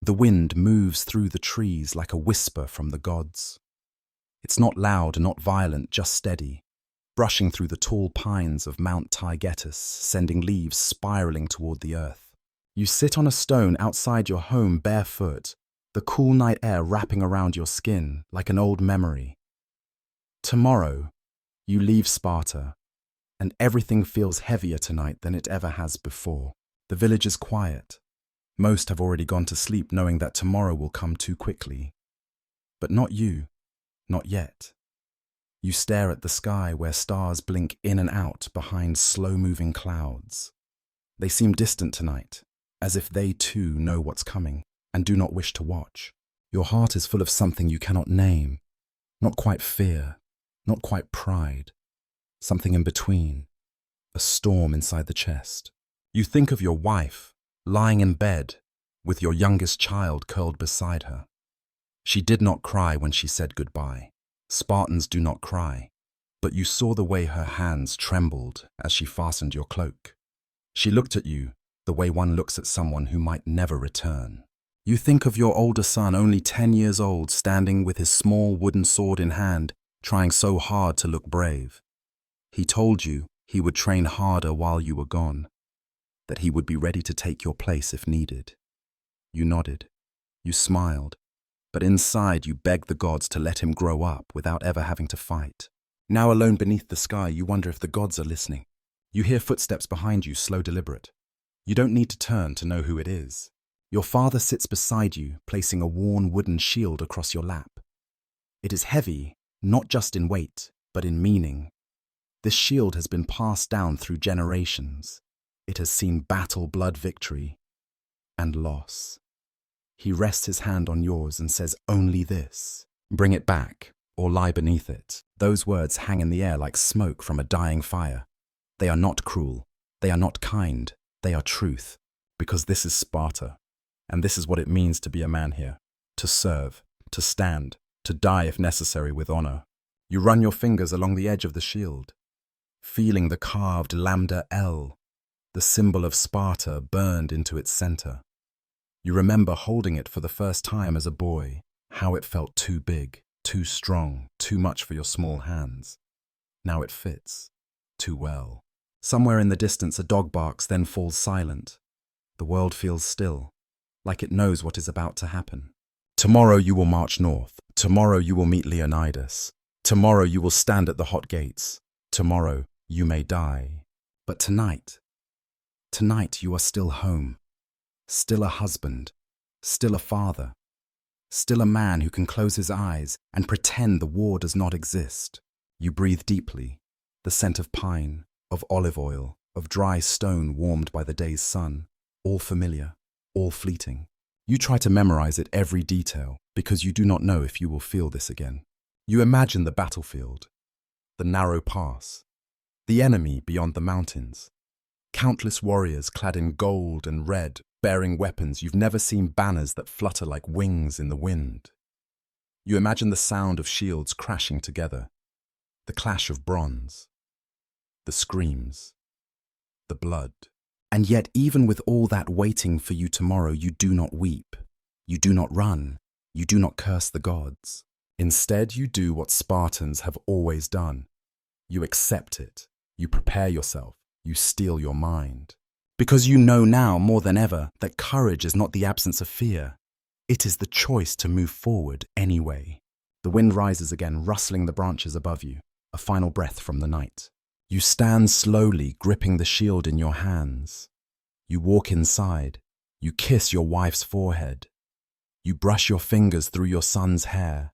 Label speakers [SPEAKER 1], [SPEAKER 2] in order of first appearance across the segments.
[SPEAKER 1] The wind moves through the trees like a whisper from the gods. It's not loud, not violent, just steady, brushing through the tall pines of Mount Taygetus, sending leaves spiraling toward the earth. You sit on a stone outside your home barefoot, the cool night air wrapping around your skin like an old memory. Tomorrow, you leave Sparta, and everything feels heavier tonight than it ever has before. The village is quiet. Most have already gone to sleep knowing that tomorrow will come too quickly. But not you, not yet. You stare at the sky where stars blink in and out behind slow-moving clouds. They seem distant tonight, as if they too know what's coming and do not wish to watch. Your heart is full of something you cannot name, not quite fear, not quite pride, something in between, a storm inside the chest. You think of your wife, lying in bed, with your youngest child curled beside her. She did not cry when she said goodbye. Spartans do not cry, but you saw the way her hands trembled as she fastened your cloak. She looked at you the way one looks at someone who might never return. You think of your older son, only 10 years old, standing with his small wooden sword in hand, trying so hard to look brave. He told you he would train harder while you were gone, that he would be ready to take your place if needed. You nodded. You smiled. But inside you begged the gods to let him grow up without ever having to fight. Now alone beneath the sky, you wonder if the gods are listening. You hear footsteps behind you, slow, deliberate. You don't need to turn to know who it is. Your father sits beside you, placing a worn wooden shield across your lap. It is heavy, not just in weight, but in meaning. This shield has been passed down through generations. It has seen battle, blood, victory, and loss. He rests his hand on yours and says only this: bring it back, or lie beneath it. Those words hang in the air like smoke from a dying fire. They are not cruel. They are not kind. They are truth. Because this is Sparta. And this is what it means to be a man here. To serve, to stand, to die if necessary with honor. You run your fingers along the edge of the shield, feeling the carved lambda L, the symbol of Sparta, burned into its center. You remember holding it for the first time as a boy, how it felt too big, too strong, too much for your small hands. Now it fits, too well. Somewhere in the distance a dog barks, then falls silent. The world feels still, like it knows what is about to happen. Tomorrow you will march north. Tomorrow you will meet Leonidas. Tomorrow you will stand at the hot gates. Tomorrow you may die. But tonight you are still home. Still a husband, still a father, still a man who can close his eyes and pretend the war does not exist. You breathe deeply, the scent of pine, of olive oil, of dry stone warmed by the day's sun, all familiar, all fleeting. You try to memorize it, every detail, because you do not know if you will feel this again. You imagine the battlefield, the narrow pass, the enemy beyond the mountains, countless warriors clad in gold and red, bearing weapons. You've never seen banners that flutter like wings in the wind. You imagine the sound of shields crashing together, the clash of bronze, the screams, the blood. And yet, even with all that waiting for you tomorrow, you do not weep, you do not run, you do not curse the gods. Instead, you do what Spartans have always done. You accept it, you prepare yourself, you steel your mind. Because you know now more than ever that courage is not the absence of fear. It is the choice to move forward anyway. The wind rises again, rustling the branches above you, a final breath from the night. You stand slowly, gripping the shield in your hands. You walk inside. You kiss your wife's forehead. You brush your fingers through your son's hair.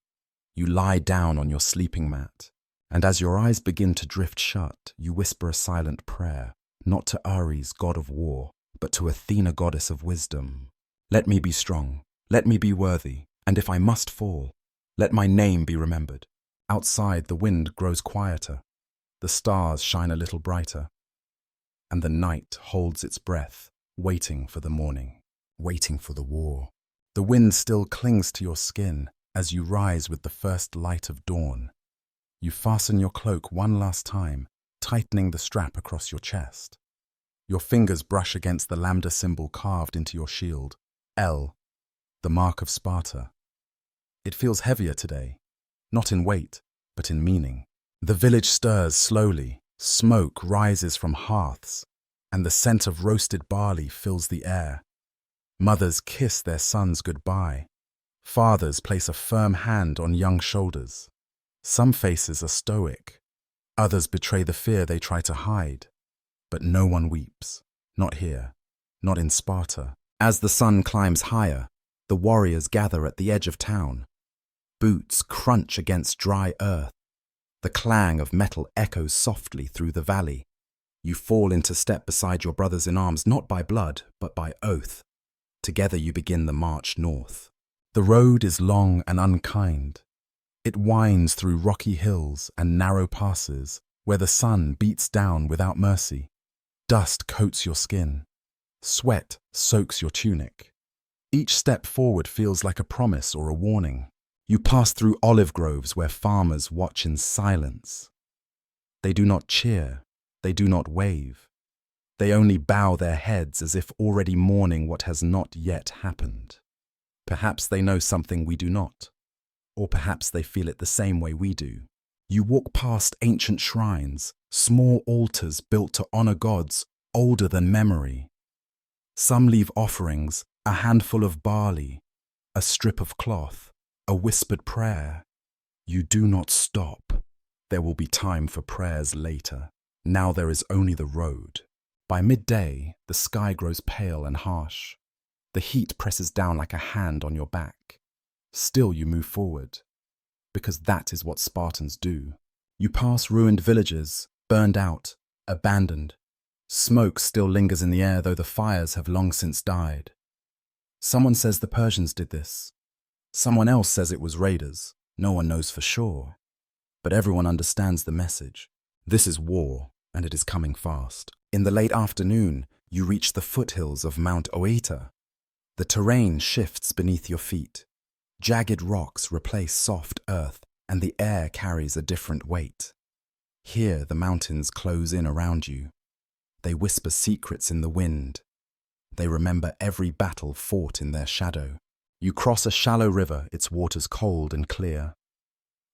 [SPEAKER 1] You lie down on your sleeping mat. And as your eyes begin to drift shut, you whisper a silent prayer. Not to Ares, god of war, but to Athena, goddess of wisdom. Let me be strong, let me be worthy, and if I must fall, let my name be remembered. Outside, the wind grows quieter, the stars shine a little brighter, and the night holds its breath, waiting for the morning, waiting for the war. The wind still clings to your skin as you rise with the first light of dawn. You fasten your cloak one last time, tightening the strap across your chest. Your fingers brush against the lambda symbol carved into your shield, L, the mark of Sparta. It feels heavier today, not in weight, but in meaning. The village stirs slowly, smoke rises from hearths, and the scent of roasted barley fills the air. Mothers kiss their sons goodbye. Fathers place a firm hand on young shoulders. Some faces are stoic. Others betray the fear they try to hide. But no one weeps. Not here. Not in Sparta. As the sun climbs higher, the warriors gather at the edge of town. Boots crunch against dry earth. The clang of metal echoes softly through the valley. You fall into step beside your brothers in arms, not by blood, but by oath. Together you begin the march north. The road is long and unkind. It winds through rocky hills and narrow passes where the sun beats down without mercy. Dust coats your skin. Sweat soaks your tunic. Each step forward feels like a promise or a warning. You pass through olive groves where farmers watch in silence. They do not cheer. They do not wave. They only bow their heads as if already mourning what has not yet happened. Perhaps they know something we do not. Or perhaps they feel it the same way we do. You walk past ancient shrines, small altars built to honor gods older than memory. Some leave offerings, a handful of barley, a strip of cloth, a whispered prayer. You do not stop. There will be time for prayers later. Now there is only the road. By midday, the sky grows pale and harsh. The heat presses down like a hand on your back. Still you move forward, because that is what Spartans do. You pass ruined villages, burned out, abandoned. Smoke still lingers in the air, though the fires have long since died. Someone says the Persians did this. Someone else says it was raiders. No one knows for sure. But everyone understands the message. This is war, and it is coming fast. In the late afternoon, you reach the foothills of Mount Taygetus. The terrain shifts beneath your feet. Jagged rocks replace soft earth, and the air carries a different weight. Here the mountains close in around you. They whisper secrets in the wind. They remember every battle fought in their shadow. You cross a shallow river, its waters cold and clear.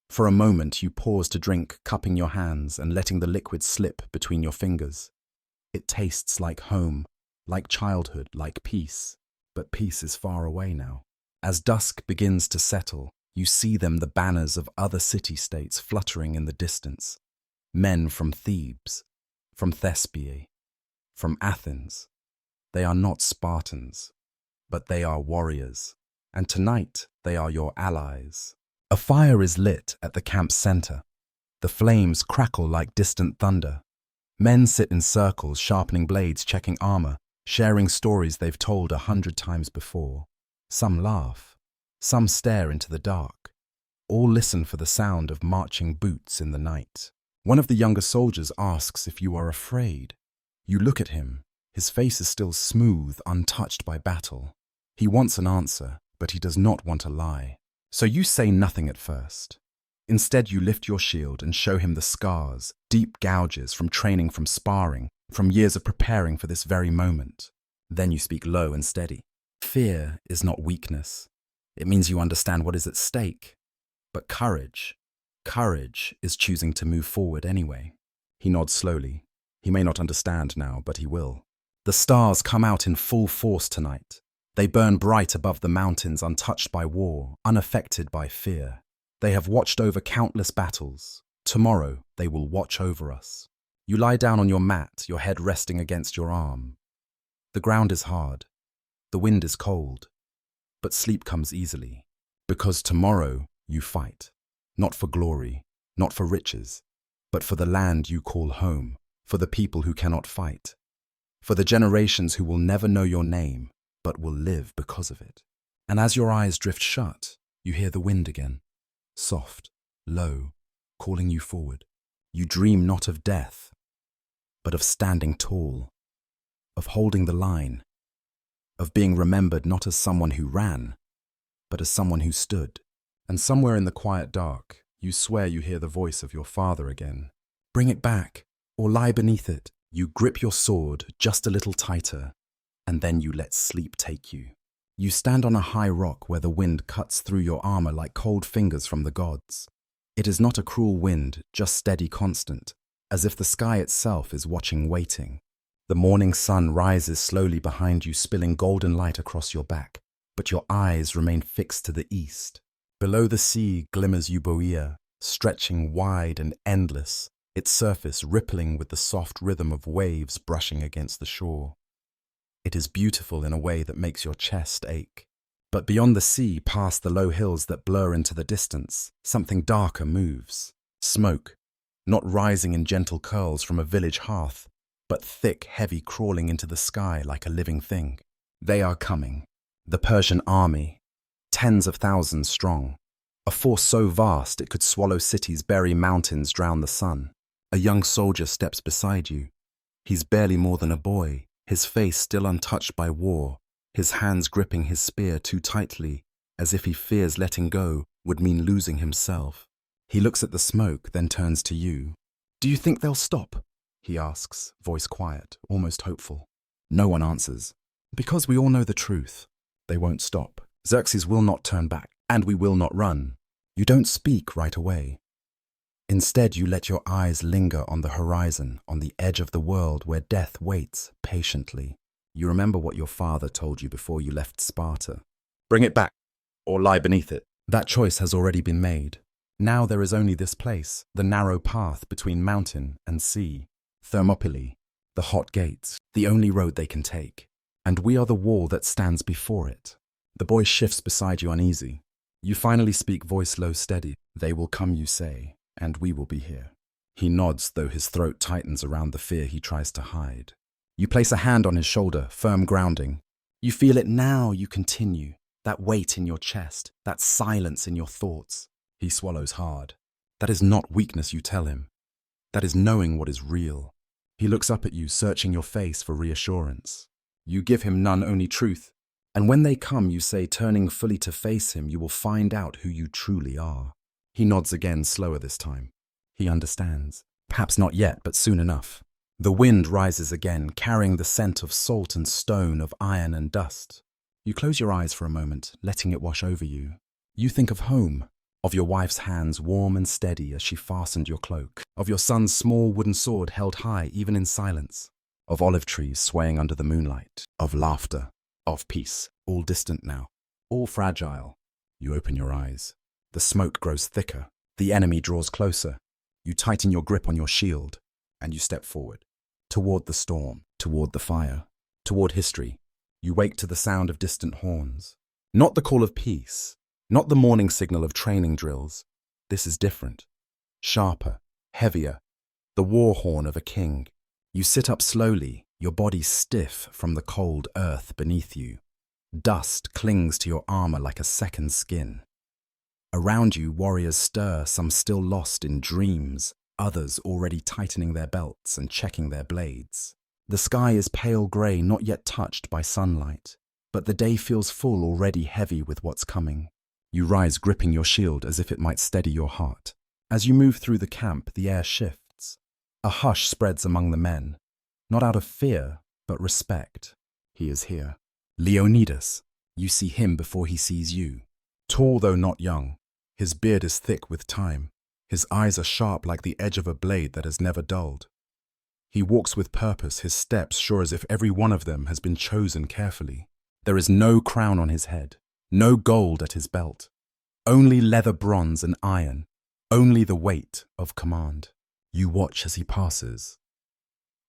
[SPEAKER 1] For a moment you pause to drink, cupping your hands and letting the liquid slip between your fingers. It tastes like home, like childhood, like peace. But peace is far away now. As dusk begins to settle, you see them, the banners of other city-states fluttering in the distance. Men from Thebes, from Thespiae, from Athens. They are not Spartans, but they are warriors. And tonight they are your allies. A fire is lit at the camp's center. The flames crackle like distant thunder. Men sit in circles, sharpening blades, checking armor, sharing stories they've told 100 times before. Some laugh. Some stare into the dark. All listen for the sound of marching boots in the night. One of the younger soldiers asks if you are afraid. You look at him. His face is still smooth, untouched by battle. He wants an answer, but he does not want to lie. So you say nothing at first. Instead, you lift your shield and show him the scars, deep gouges from training, from sparring, from years of preparing for this very moment. Then you speak low and steady. Fear is not weakness. It means you understand what is at stake. But courage is choosing to move forward anyway. He nods slowly. He may not understand now, but he will. The stars come out in full force tonight. They burn bright above the mountains, untouched by war, unaffected by fear. They have watched over countless battles. Tomorrow they will watch over us. You lie down on your mat, your head resting against your arm. The ground is hard. The wind is cold. But sleep comes easily. Because tomorrow you fight. Not for glory, not for riches, but for the land you call home, for the people who cannot fight, for the generations who will never know your name, but will live because of it. And as your eyes drift shut, you hear the wind again, soft, low, calling you forward. You dream not of death, but of standing tall, of holding the line, of being remembered not as someone who ran, but as someone who stood. And somewhere in the quiet dark, you swear you hear the voice of your father again. Bring it back, or lie beneath it. You grip your sword just a little tighter, and then you let sleep take you. You stand on a high rock where the wind cuts through your armor like cold fingers from the gods. It is not a cruel wind, just steady, constant, as if the sky itself is watching, waiting. The morning sun rises slowly behind you, spilling golden light across your back, but your eyes remain fixed to the east. Below the sea glimmers Euboea, stretching wide and endless, its surface rippling with the soft rhythm of waves brushing against the shore. It is beautiful in a way that makes your chest ache. But beyond the sea, past the low hills that blur into the distance, something darker moves. Smoke, not rising in gentle curls from a village hearth, but thick, heavy, crawling into the sky like a living thing. They are coming. The Persian army, tens of thousands strong. A force so vast it could swallow cities, bury mountains, drown the sun. A young soldier steps beside you. He's barely more than a boy, his face still untouched by war, his hands gripping his spear too tightly, as if he fears letting go would mean losing himself. He looks at the smoke, then turns to you. "Do you think they'll stop?" he asks, voice quiet, almost hopeful. No one answers. "Because we all know the truth. They won't stop. Xerxes will not turn back, and we will not run." You don't speak right away. Instead, you let your eyes linger on the horizon, on the edge of the world where death waits patiently. You remember what your father told you before you left Sparta. Bring it back, or lie beneath it. That choice has already been made. Now there is only this place, the narrow path between mountain and sea. Thermopylae, the hot gates, the only road they can take. And we are the wall that stands before it. The boy shifts beside you uneasy. You finally speak, voice low, steady. "They will come, you say, and we will be here." He nods, though his throat tightens around the fear he tries to hide. You place a hand on his shoulder, firm grounding. You feel it now, you continue. That weight in your chest, that silence in your thoughts. He swallows hard. That is not weakness, you tell him. That is knowing what is real. He looks up at you, searching your face for reassurance. You give him none, only truth. And when they come, you say, turning fully to face him, you will find out who you truly are. He nods again, slower this time. He understands. Perhaps not yet, but soon enough. The wind rises again, carrying the scent of salt and stone, of iron and dust. You close your eyes for a moment, letting it wash over you. You think of home, of your wife's hands warm and steady as she fastened your cloak, of your son's small wooden sword held high even in silence, of olive trees swaying under the moonlight, of laughter, of peace, all distant now, all fragile. You open your eyes. The smoke grows thicker. The enemy draws closer. You tighten your grip on your shield, and you step forward. Toward the storm, toward the fire, toward history. You wake to the sound of distant horns. Not the call of peace, not the morning signal of training drills. This is different. Sharper, heavier, the war horn of a king. You sit up slowly, your body stiff from the cold earth beneath you. Dust clings to your armor like a second skin. Around you, warriors stir, some still lost in dreams, others already tightening their belts and checking their blades. The sky is pale grey, not yet touched by sunlight, but the day feels full, already heavy with what's coming. You rise, gripping your shield as if it might steady your heart. As you move through the camp, the air shifts. A hush spreads among the men, not out of fear, but respect. He is here. Leonidas. You see him before he sees you. Tall though not young, his beard is thick with time. His eyes are sharp like the edge of a blade that has never dulled. He walks with purpose, his steps sure as if every one of them has been chosen carefully. There is no crown on his head, no gold at his belt. Only leather, bronze, and iron. Only the weight of command. You watch as he passes.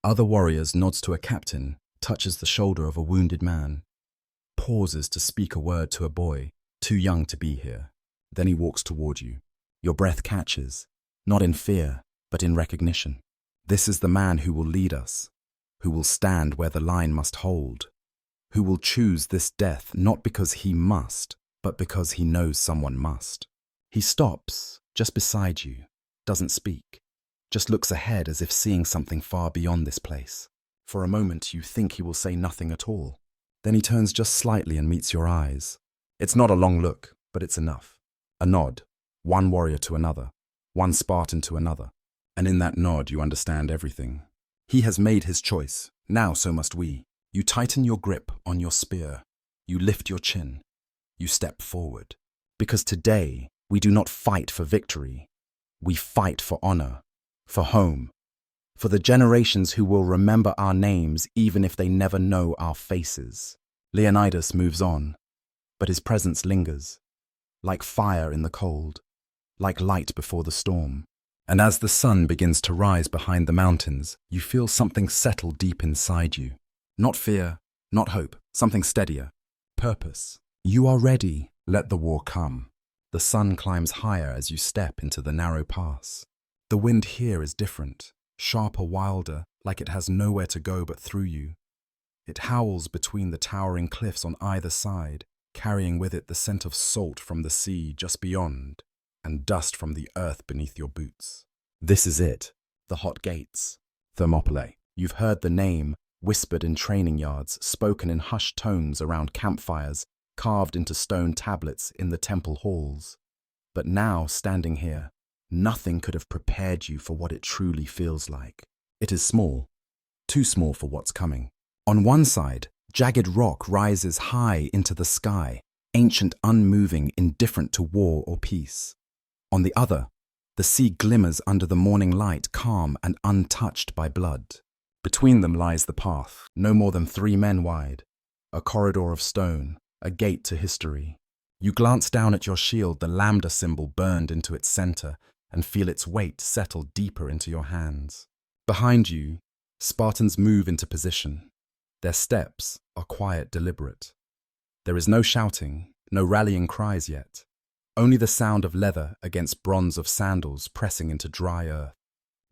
[SPEAKER 1] Other warriors nods to a captain, touches the shoulder of a wounded man. Pauses to speak a word to a boy, too young to be here. Then he walks toward you. Your breath catches, not in fear, but in recognition. This is the man who will lead us, who will stand where the line must hold, who will choose this death not because he must, but because he knows someone must. He stops, just beside you, doesn't speak, just looks ahead as if seeing something far beyond this place. For a moment you think he will say nothing at all. Then he turns just slightly and meets your eyes. It's not a long look, but it's enough. A nod. One warrior to another, one Spartan to another, and in that nod you understand everything. He has made his choice, now so must we. You tighten your grip on your spear. You lift your chin. You step forward. Because today, we do not fight for victory. We fight for honor, for home, for the generations who will remember our names even if they never know our faces. Leonidas moves on, but his presence lingers, like fire in the cold, like light before the storm. And as the sun begins to rise behind the mountains, you feel something settle deep inside you. Not fear, not hope, something steadier. Purpose. You are ready. Let the war come. The sun climbs higher as you step into the narrow pass. The wind here is different, sharper, wilder, like it has nowhere to go but through you. It howls between the towering cliffs on either side, carrying with it the scent of salt from the sea just beyond, and dust from the earth beneath your boots. This is it, the hot gates. Thermopylae. You've heard the name, whispered in training yards, spoken in hushed tones around campfires, carved into stone tablets in the temple halls. But now, standing here, nothing could have prepared you for what it truly feels like. It is small, too small for what's coming. On one side, jagged rock rises high into the sky, ancient, unmoving, indifferent to war or peace. On the other, the sea glimmers under the morning light, calm and untouched by blood. Between them lies the path, no more than 3 men wide, a corridor of stone, a gate to history. You glance down at your shield, the lambda symbol burned into its center, and feel its weight settle deeper into your hands. Behind you, Spartans move into position. Their steps are quiet, deliberate. There is no shouting, no rallying cries yet. Only the sound of leather against bronze of sandals pressing into dry earth.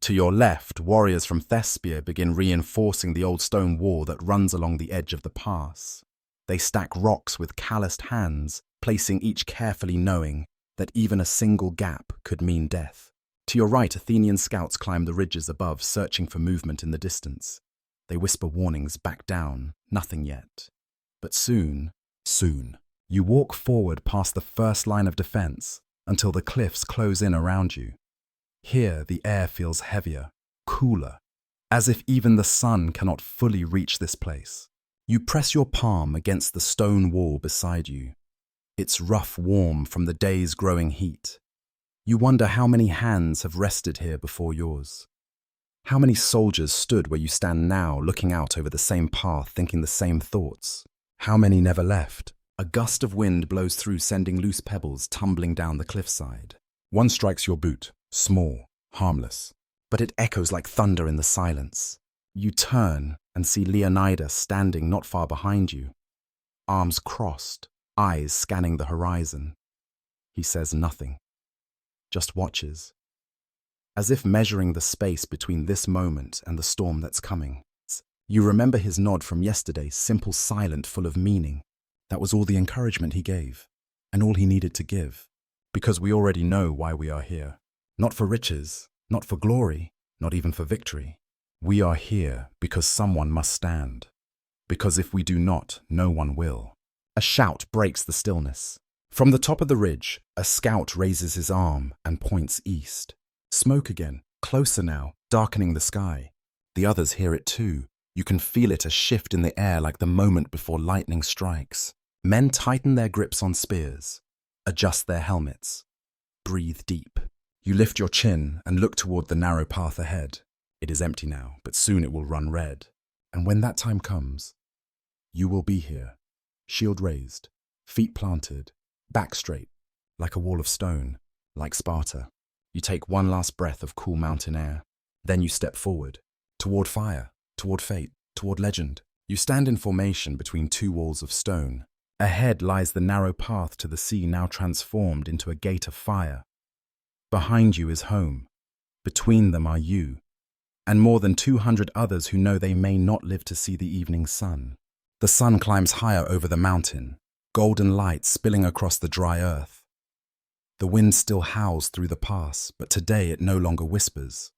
[SPEAKER 1] To your left, warriors from Thespia begin reinforcing the old stone wall that runs along the edge of the pass. They stack rocks with calloused hands, placing each carefully, knowing that even a single gap could mean death. To your right, Athenian scouts climb the ridges above, searching for movement in the distance. They whisper warnings, back down, nothing yet. But soon, you walk forward past the first line of defense until the cliffs close in around you. Here, the air feels heavier, cooler, as if even the sun cannot fully reach this place. You press your palm against the stone wall beside you. It's rough, warm from the day's growing heat. You wonder how many hands have rested here before yours. How many soldiers stood where you stand now, looking out over the same path, thinking the same thoughts? How many never left? A gust of wind blows through, sending loose pebbles tumbling down the cliffside. One strikes your boot, small, harmless, but it echoes like thunder in the silence. You turn and see Leonidas standing not far behind you, arms crossed, eyes scanning the horizon. He says nothing, just watches, as if measuring the space between this moment and the storm that's coming. You remember his nod from yesterday, simple, silent, full of meaning. That was all the encouragement he gave, and all he needed to give, because we already know why we are here. Not for riches, not for glory, not even for victory. We are here because someone must stand, because if we do not, no one will. A shout breaks the stillness. From the top of the ridge, a scout raises his arm and points east. Smoke again, closer now, darkening the sky. The others hear it too. You can feel it, a shift in the air like the moment before lightning strikes. Men tighten their grips on spears, adjust their helmets, breathe deep. You lift your chin and look toward the narrow path ahead. It is empty now, but soon it will run red. And when that time comes, you will be here, shield raised, feet planted, back straight, like a wall of stone, like Sparta. You take one last breath of cool mountain air. Then you step forward, toward fire, toward fate, toward legend. You stand in formation between 2 walls of stone. Ahead lies the narrow path to the sea, now transformed into a gate of fire. Behind you is home. Between them are you, and more than 200 others who know they may not live to see the evening sun. The sun climbs higher over the mountain, golden light spilling across the dry earth. The wind still howls through the pass, but today it no longer whispers.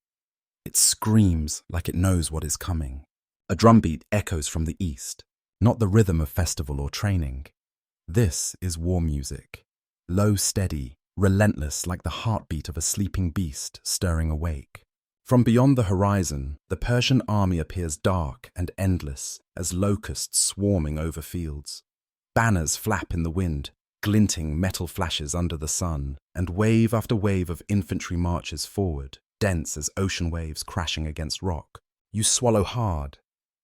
[SPEAKER 1] It screams like it knows what is coming. A drumbeat echoes from the east, not the rhythm of festival or training. This is war music, low, steady, relentless like the heartbeat of a sleeping beast stirring awake. From beyond the horizon, the Persian army appears dark and endless as locusts swarming over fields. Banners flap in the wind, glinting metal flashes under the sun, and wave after wave of infantry marches forward, dense as ocean waves crashing against rock. You swallow hard.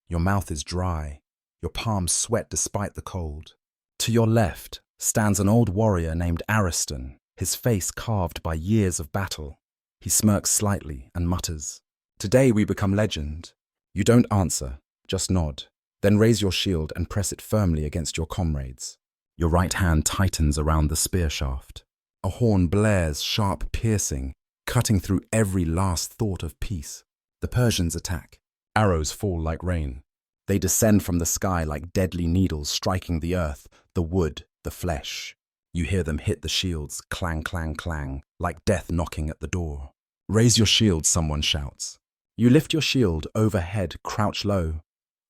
[SPEAKER 1] Your mouth is dry. Your palms sweat despite the cold. To your left stands an old warrior named Ariston, his face carved by years of battle. He smirks slightly and mutters, "Today we become legend." You don't answer, just nod, then raise your shield and press it firmly against your comrades. Your right hand tightens around the spear shaft. A horn blares, sharp, piercing, cutting through every last thought of peace. The Persians attack. Arrows fall like rain. They descend from the sky like deadly needles striking the earth, the wood, the flesh. You hear them hit the shields, clang, clang, clang, like death knocking at the door. "Raise your shield," someone shouts. You lift your shield overhead, crouch low.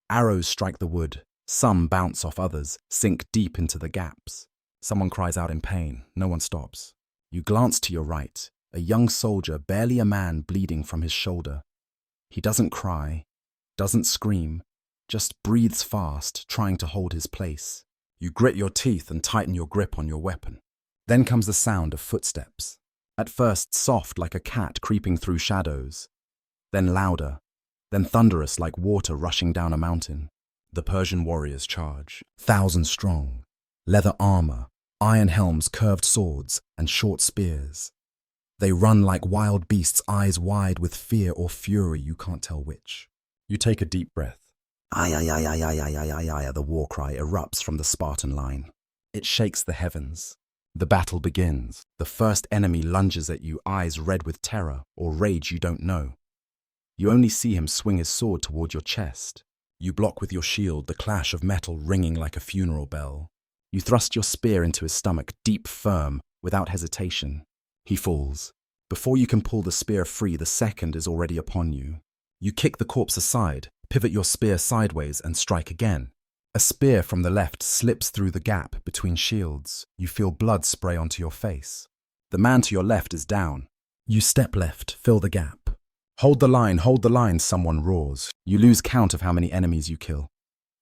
[SPEAKER 1] Arrows strike the wood. Some bounce off others, sink deep into the gaps. Someone cries out in pain. No one stops. You glance to your right, a young soldier, barely a man, bleeding from his shoulder. He doesn't cry, doesn't scream, just breathes fast, trying to hold his place. You grit your teeth and tighten your grip on your weapon. Then comes the sound of footsteps. At first soft like a cat creeping through shadows. Then louder, then thunderous like water rushing down a mountain. The Persian warriors charge, 1,000 strong. Leather armor, iron helms, curved swords, and short spears. They run like wild beasts, eyes wide with fear or fury, you can't tell which. You take a deep breath. Ay, ay, ay, ay, ay, ay, ay, ay, ay, the war cry erupts from the Spartan line. It shakes the heavens. The battle begins. The first enemy lunges at you, eyes red with terror or rage you don't know. You only see him swing his sword toward your chest. You block with your shield, the clash of metal ringing like a funeral bell. You thrust your spear into his stomach, deep, firm, without hesitation. He falls. Before you can pull the spear free, the second is already upon you. You kick the corpse aside, pivot your spear sideways, and strike again. A spear from the left slips through the gap between shields. You feel blood spray onto your face. The man to your left is down. You step left, fill the gap. Hold the line, someone roars. You lose count of how many enemies you kill.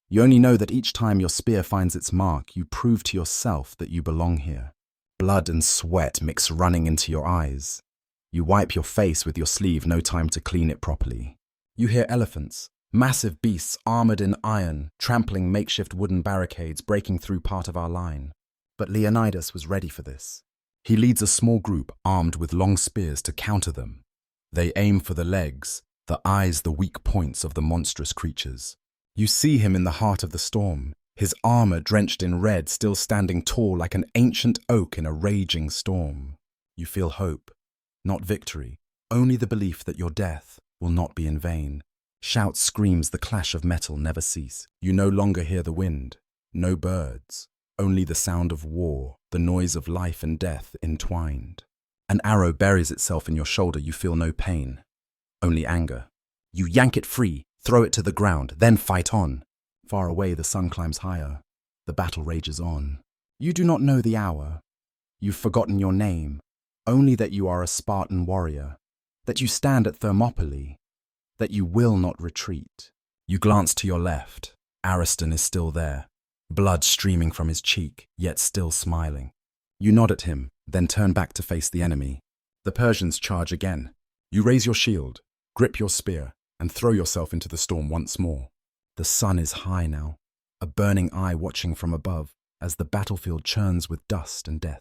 [SPEAKER 1] You only know that each time your spear finds its mark, you prove to yourself that you belong here. Blood and sweat mix running into your eyes. You wipe your face with your sleeve, no time to clean it properly. You hear elephants, massive beasts armored in iron, trampling makeshift wooden barricades, breaking through part of our line. But Leonidas was ready for this. He leads a small group armed with long spears to counter them. They aim for the legs, the eyes the weak points of the monstrous creatures. You see him in the heart of the storm, his armor drenched in red, still standing tall like an ancient oak in a raging storm. You feel hope, not victory, only the belief that your death will not be in vain. Shouts, screams, the clash of metal never cease. You no longer hear the wind, no birds, only the sound of war, the noise of life and death entwined. An arrow buries itself in your shoulder, you feel no pain, only anger. You yank it free, throw it to the ground, then fight on. Far away the sun climbs higher, the battle rages on. You do not know the hour, you've forgotten your name, only that you are a Spartan warrior, that you stand at Thermopylae, that you will not retreat. You glance to your left, Ariston is still there, blood streaming from his cheek, yet still smiling. You nod at him, then turn back to face the enemy. The Persians charge again. You raise your shield, grip your spear, and throw yourself into the storm once more. The sun is high now, a burning eye watching from above as the battlefield churns with dust and death.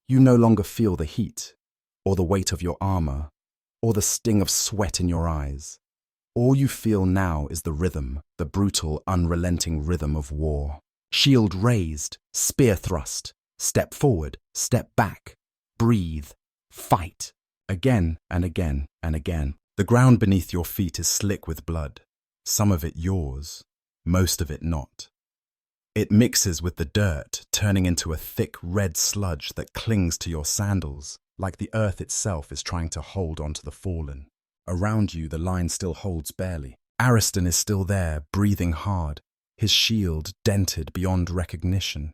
[SPEAKER 1] You no longer feel the heat, or the weight of your armor, or the sting of sweat in your eyes. All you feel now is the rhythm, the brutal, unrelenting rhythm of war. Shield raised, spear thrust, step forward, step back, breathe, fight. Again and again and again. The ground beneath your feet is slick with blood, some of it yours, most of it not. It mixes with the dirt, turning into a thick red sludge that clings to your sandals, like the earth itself is trying to hold onto the fallen. Around you, the line still holds barely. Ariston is still there, breathing hard, his shield dented beyond recognition.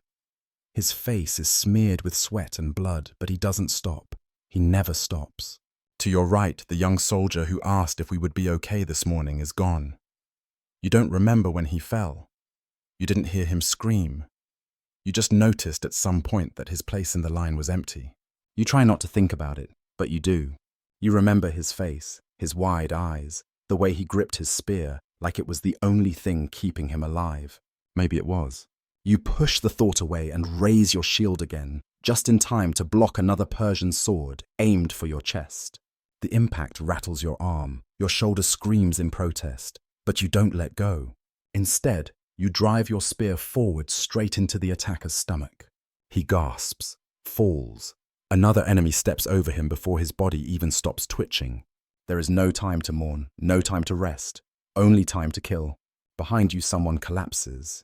[SPEAKER 1] His face is smeared with sweat and blood, but he doesn't stop. He never stops. To your right, the young soldier who asked if we would be okay this morning is gone. You don't remember when he fell. You didn't hear him scream. You just noticed at some point that his place in the line was empty. You try not to think about it, but you do. You remember his face, his wide eyes, the way he gripped his spear like it was the only thing keeping him alive. Maybe it was. You push the thought away and raise your shield again, just in time to block another Persian sword aimed for your chest. The impact rattles your arm, your shoulder screams in protest, but you don't let go. Instead, you drive your spear forward straight into the attacker's stomach. He gasps, falls. Another enemy steps over him before his body even stops twitching. There is no time to mourn, no time to rest, only time to kill. Behind you, someone collapses.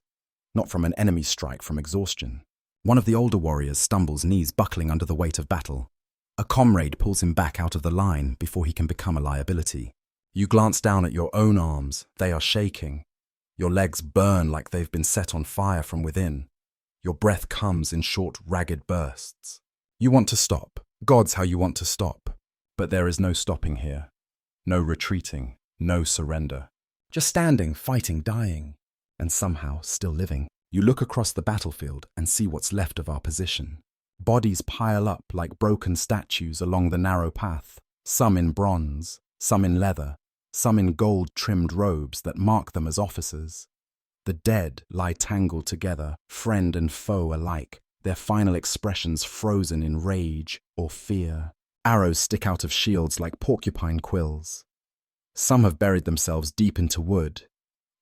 [SPEAKER 1] Not from an enemy strike, from exhaustion. One of the older warriors stumbles, knees buckling under the weight of battle. A comrade pulls him back out of the line before he can become a liability. You glance down at your own arms. They are shaking. Your legs burn like they've been set on fire from within. Your breath comes in short, ragged bursts. You want to stop. God's how you want to stop. But there is no stopping here. No retreating. No surrender. Just standing, fighting, dying. And somehow still living. You look across the battlefield and see what's left of our position. Bodies pile up like broken statues along the narrow path, some in bronze, some in leather, some in gold-trimmed robes that mark them as officers. The dead lie tangled together, friend and foe alike, their final expressions frozen in rage or fear. Arrows stick out of shields like porcupine quills. Some have buried themselves deep into wood,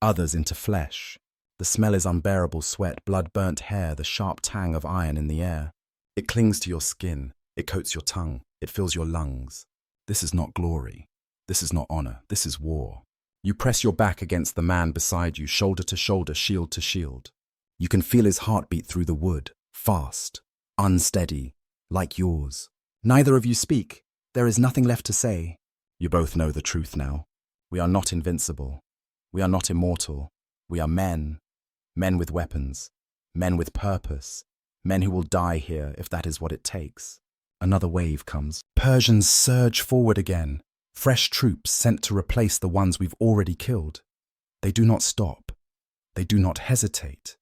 [SPEAKER 1] others into flesh. The smell is unbearable sweat, blood-burnt hair, the sharp tang of iron in the air. It clings to your skin, it coats your tongue, it fills your lungs. This is not glory. This is not honor. This is war. You press your back against the man beside you, shoulder to shoulder, shield to shield. You can feel his heartbeat through the wood, fast, unsteady, like yours. Neither of you speak. There is nothing left to say. You both know the truth now. We are not invincible. We are not immortal. We are men. Men with weapons. Men with purpose. Men who will die here if that is what it takes. Another wave comes. Persians surge forward again. Fresh troops sent to replace the ones we've already killed. They do not stop. They do not hesitate.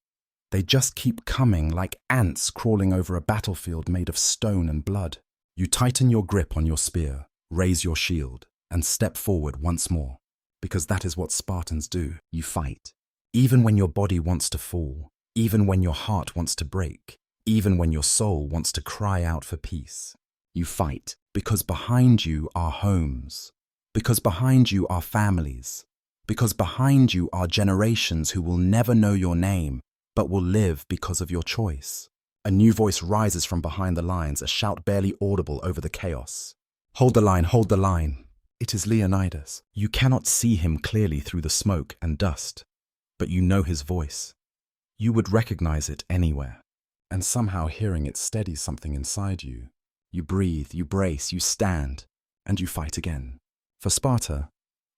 [SPEAKER 1] They just keep coming like ants crawling over a battlefield made of stone and blood. You tighten your grip on your spear, raise your shield, and step forward once more. Because that is what Spartans do. You fight. Even when your body wants to fall. Even when your heart wants to break. Even when your soul wants to cry out for peace. You fight because behind you are homes. Because behind you are families. Because behind you are generations who will never know your name, but will live because of your choice. A new voice rises from behind the lines, a shout barely audible over the chaos. Hold the line, hold the line. It is Leonidas. You cannot see him clearly through the smoke and dust, but you know his voice. You would recognize it anywhere, and somehow hearing it steadies something inside you. You breathe, you brace, you stand, and you fight again. For Sparta,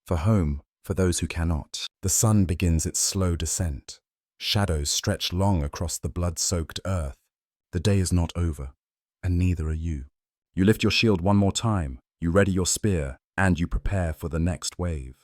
[SPEAKER 1] for home, for those who cannot. The sun begins its slow descent. Shadows stretch long across the blood-soaked earth. The day is not over, and neither are you. You lift your shield one more time, you ready your spear, and you prepare for the next wave.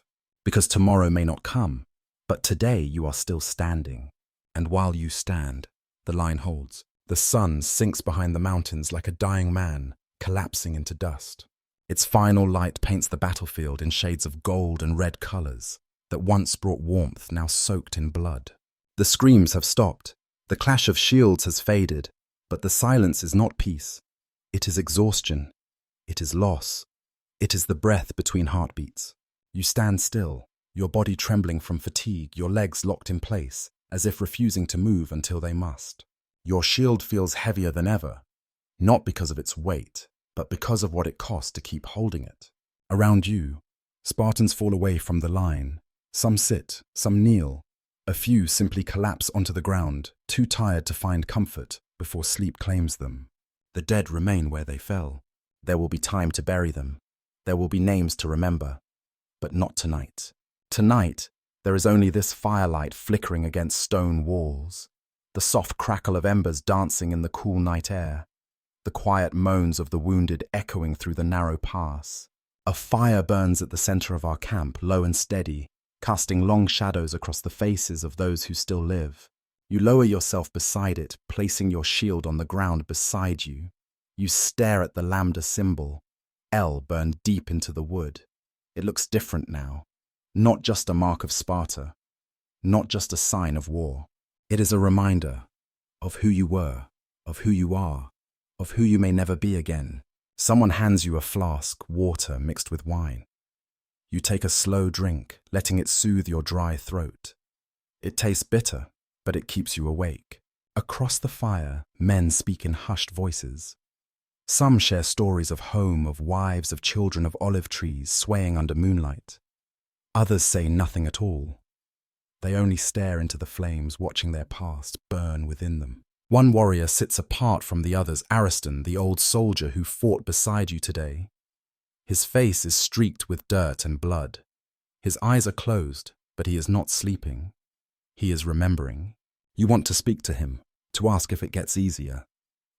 [SPEAKER 1] Because tomorrow may not come, but today you are still standing. And while you stand, the line holds. The sun sinks behind the mountains like a dying man, collapsing into dust. Its final light paints the battlefield in shades of gold and red colors that once brought warmth, now soaked in blood. The screams have stopped. The clash of shields has faded, but the silence is not peace. It is exhaustion. It is loss. It is the breath between heartbeats. You stand still, your body trembling from fatigue, your legs locked in place, as if refusing to move until they must. Your shield feels heavier than ever, not because of its weight, but because of what it cost to keep holding it. Around you, Spartans fall away from the line. Some sit, some kneel. A few simply collapse onto the ground, too tired to find comfort before sleep claims them. The dead remain where they fell. There will be time to bury them. There will be names to remember. But not tonight. Tonight, there is only this firelight flickering against stone walls. The soft crackle of embers dancing in the cool night air. The quiet moans of the wounded echoing through the narrow pass. A fire burns at the center of our camp, low and steady, casting long shadows across the faces of those who still live. You lower yourself beside it, placing your shield on the ground beside you. You stare at the lambda symbol, L burned deep into the wood. It looks different now. Not just a mark of Sparta, not just a sign of war. It is a reminder of who you were, of who you are, of who you may never be again. Someone hands you a flask, water mixed with wine. You take a slow drink, letting it soothe your dry throat. It tastes bitter, but it keeps you awake. Across the fire, men speak in hushed voices. Some share stories of home, of wives, of children, of olive trees swaying under moonlight. Others say nothing at all. They only stare into the flames, watching their past burn within them. One warrior sits apart from the others, Ariston, the old soldier who fought beside you today. His face is streaked with dirt and blood. His eyes are closed, but he is not sleeping. He is remembering. You want to speak to him, to ask if it gets easier,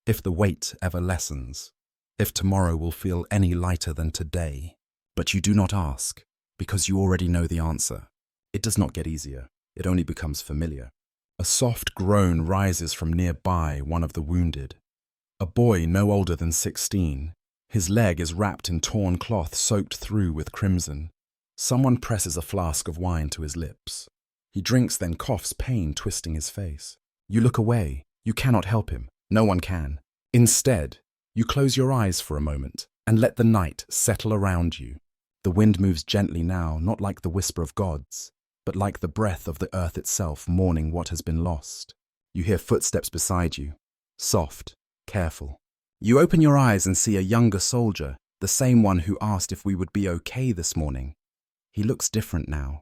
[SPEAKER 1] if the weight ever lessens, if tomorrow will feel any lighter than today. But you do not ask, because you already know the answer. It does not get easier, it only becomes familiar. A soft groan rises from nearby, one of the wounded. A boy no older than 16. His leg is wrapped in torn cloth soaked through with crimson. Someone presses a flask of wine to his lips. He drinks, then coughs, pain twisting his face. You look away. You cannot help him. No one can. Instead, you close your eyes for a moment and let the night settle around you. The wind moves gently now, not like the whisper of gods, but like the breath of the earth itself mourning what has been lost. You hear footsteps beside you, soft, careful. You open your eyes and see a younger soldier, the same one who asked if we would be okay this morning. He looks different now,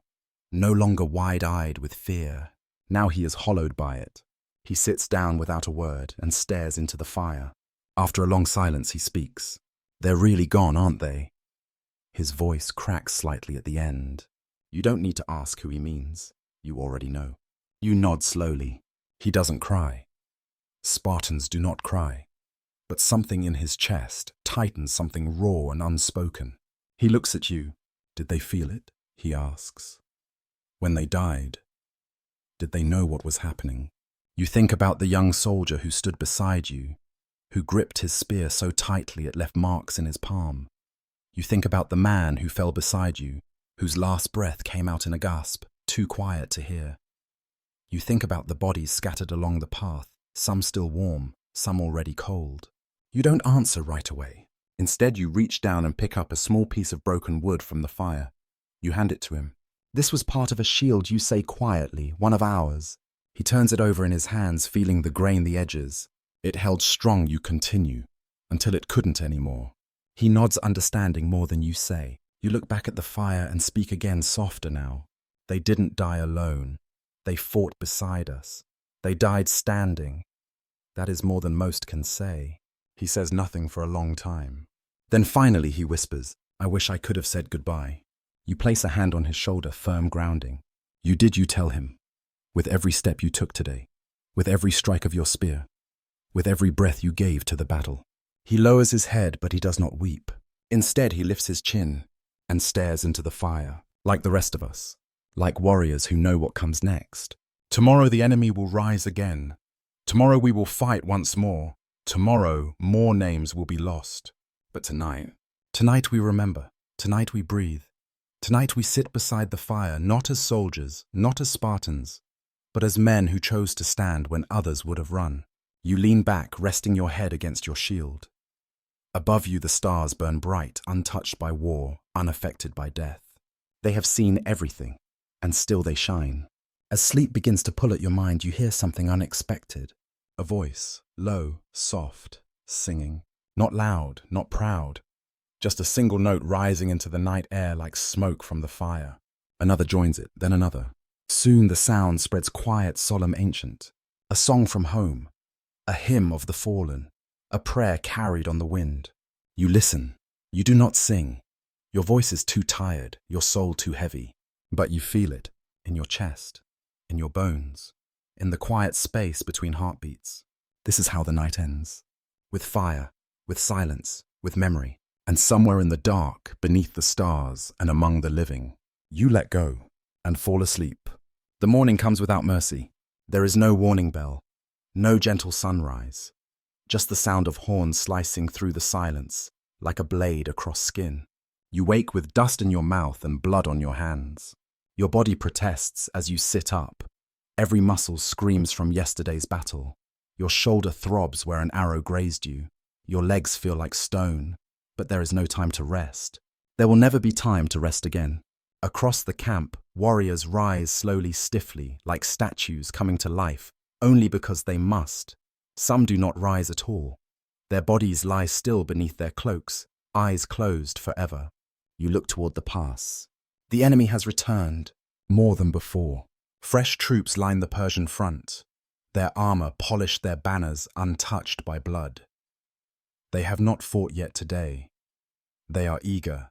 [SPEAKER 1] no longer wide-eyed with fear. Now he is hollowed by it. He sits down without a word and stares into the fire. After a long silence, he speaks. They're really gone, aren't they? His voice cracks slightly at the end. You don't need to ask who he means. You already know. You nod slowly. He doesn't cry. Spartans do not cry. But something in his chest tightens, something raw and unspoken. He looks at you. Did they feel it? He asks. When they died, did they know what was happening? You think about the young soldier who stood beside you, who gripped his spear so tightly it left marks in his palm. You think about the man who fell beside you, whose last breath came out in a gasp, too quiet to hear. You think about the bodies scattered along the path, some still warm, some already cold. You don't answer right away. Instead, you reach down and pick up a small piece of broken wood from the fire. You hand it to him. This was part of a shield, you say quietly, one of ours. He turns it over in his hands, feeling the grain the edges. It held strong, you continue, until it couldn't anymore. He nods, understanding more than you say. You look back at the fire and speak again, softer now. They didn't die alone. They fought beside us. They died standing. That is more than most can say. He says nothing for a long time. Then finally he whispers, I wish I could have said goodbye. You place a hand on his shoulder, firm grounding. You tell him. With every step you took today, with every strike of your spear, with every breath you gave to the battle. He lowers his head, but he does not weep. Instead, he lifts his chin and stares into the fire, like the rest of us, like warriors who know what comes next. Tomorrow the enemy will rise again. Tomorrow we will fight once more. Tomorrow more names will be lost. But tonight we remember. Tonight we breathe. Tonight we sit beside the fire, not as soldiers, not as Spartans, but as men who chose to stand when others would have run. You lean back, resting your head against your shield. Above you the stars burn bright, untouched by war, unaffected by death. They have seen everything, and still they shine. As sleep begins to pull at your mind, you hear something unexpected. A voice, low, soft, singing. Not loud, not proud. Just a single note rising into the night air like smoke from the fire. Another joins it, then another. Soon the sound spreads quiet, solemn, ancient. A song from home. A hymn of the fallen. A prayer carried on the wind. You listen. You do not sing. Your voice is too tired, your soul too heavy. But you feel it in your chest, in your bones, in the quiet space between heartbeats. This is how the night ends. With fire, with silence, with memory. And somewhere in the dark, beneath the stars and among the living, you let go and fall asleep. The morning comes without mercy. There is no warning bell, no gentle sunrise, just the sound of horns slicing through the silence, like a blade across skin. You wake with dust in your mouth and blood on your hands. Your body protests as you sit up. Every muscle screams from yesterday's battle. Your shoulder throbs where an arrow grazed you. Your legs feel like stone, but there is no time to rest. There will never be time to rest again. Across the camp, warriors rise slowly, stiffly, like statues coming to life, only because they must. Some do not rise at all. Their bodies lie still beneath their cloaks, eyes closed forever. You look toward the pass. The enemy has returned, more than before. Fresh troops line the Persian front. Their armor polished, their banners untouched by blood. They have not fought yet today. They are eager.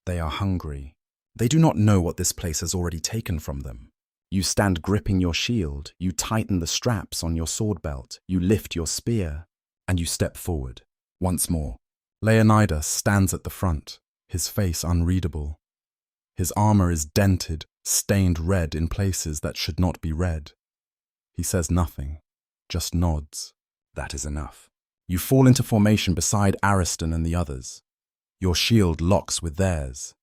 [SPEAKER 1] They are hungry. They do not know what this place has already taken from them. You stand gripping your shield, you tighten the straps on your sword belt, you lift your spear, and you step forward. Once more, Leonidas stands at the front, his face unreadable. His armor is dented, stained red in places that should not be red. He says nothing, just nods. That is enough. You fall into formation beside Ariston and the others. Your shield locks with theirs.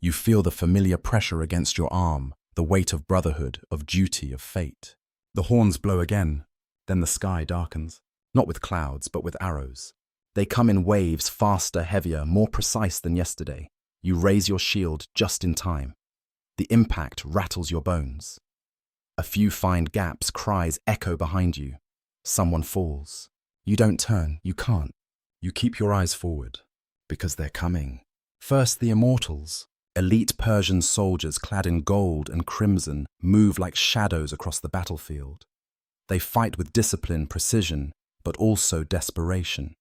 [SPEAKER 1] You feel the familiar pressure against your arm, the weight of brotherhood, of duty, of fate. The horns blow again, then the sky darkens, not with clouds, but with arrows. They come in waves, faster, heavier, more precise than yesterday. You raise your shield just in time. The impact rattles your bones. A few find gaps, cries echo behind you. Someone falls. You don't turn, you can't. You keep your eyes forward, because they're coming. First the immortals. Elite Persian soldiers clad in gold and crimson move like shadows across the battlefield. They fight with discipline, precision, but also desperation.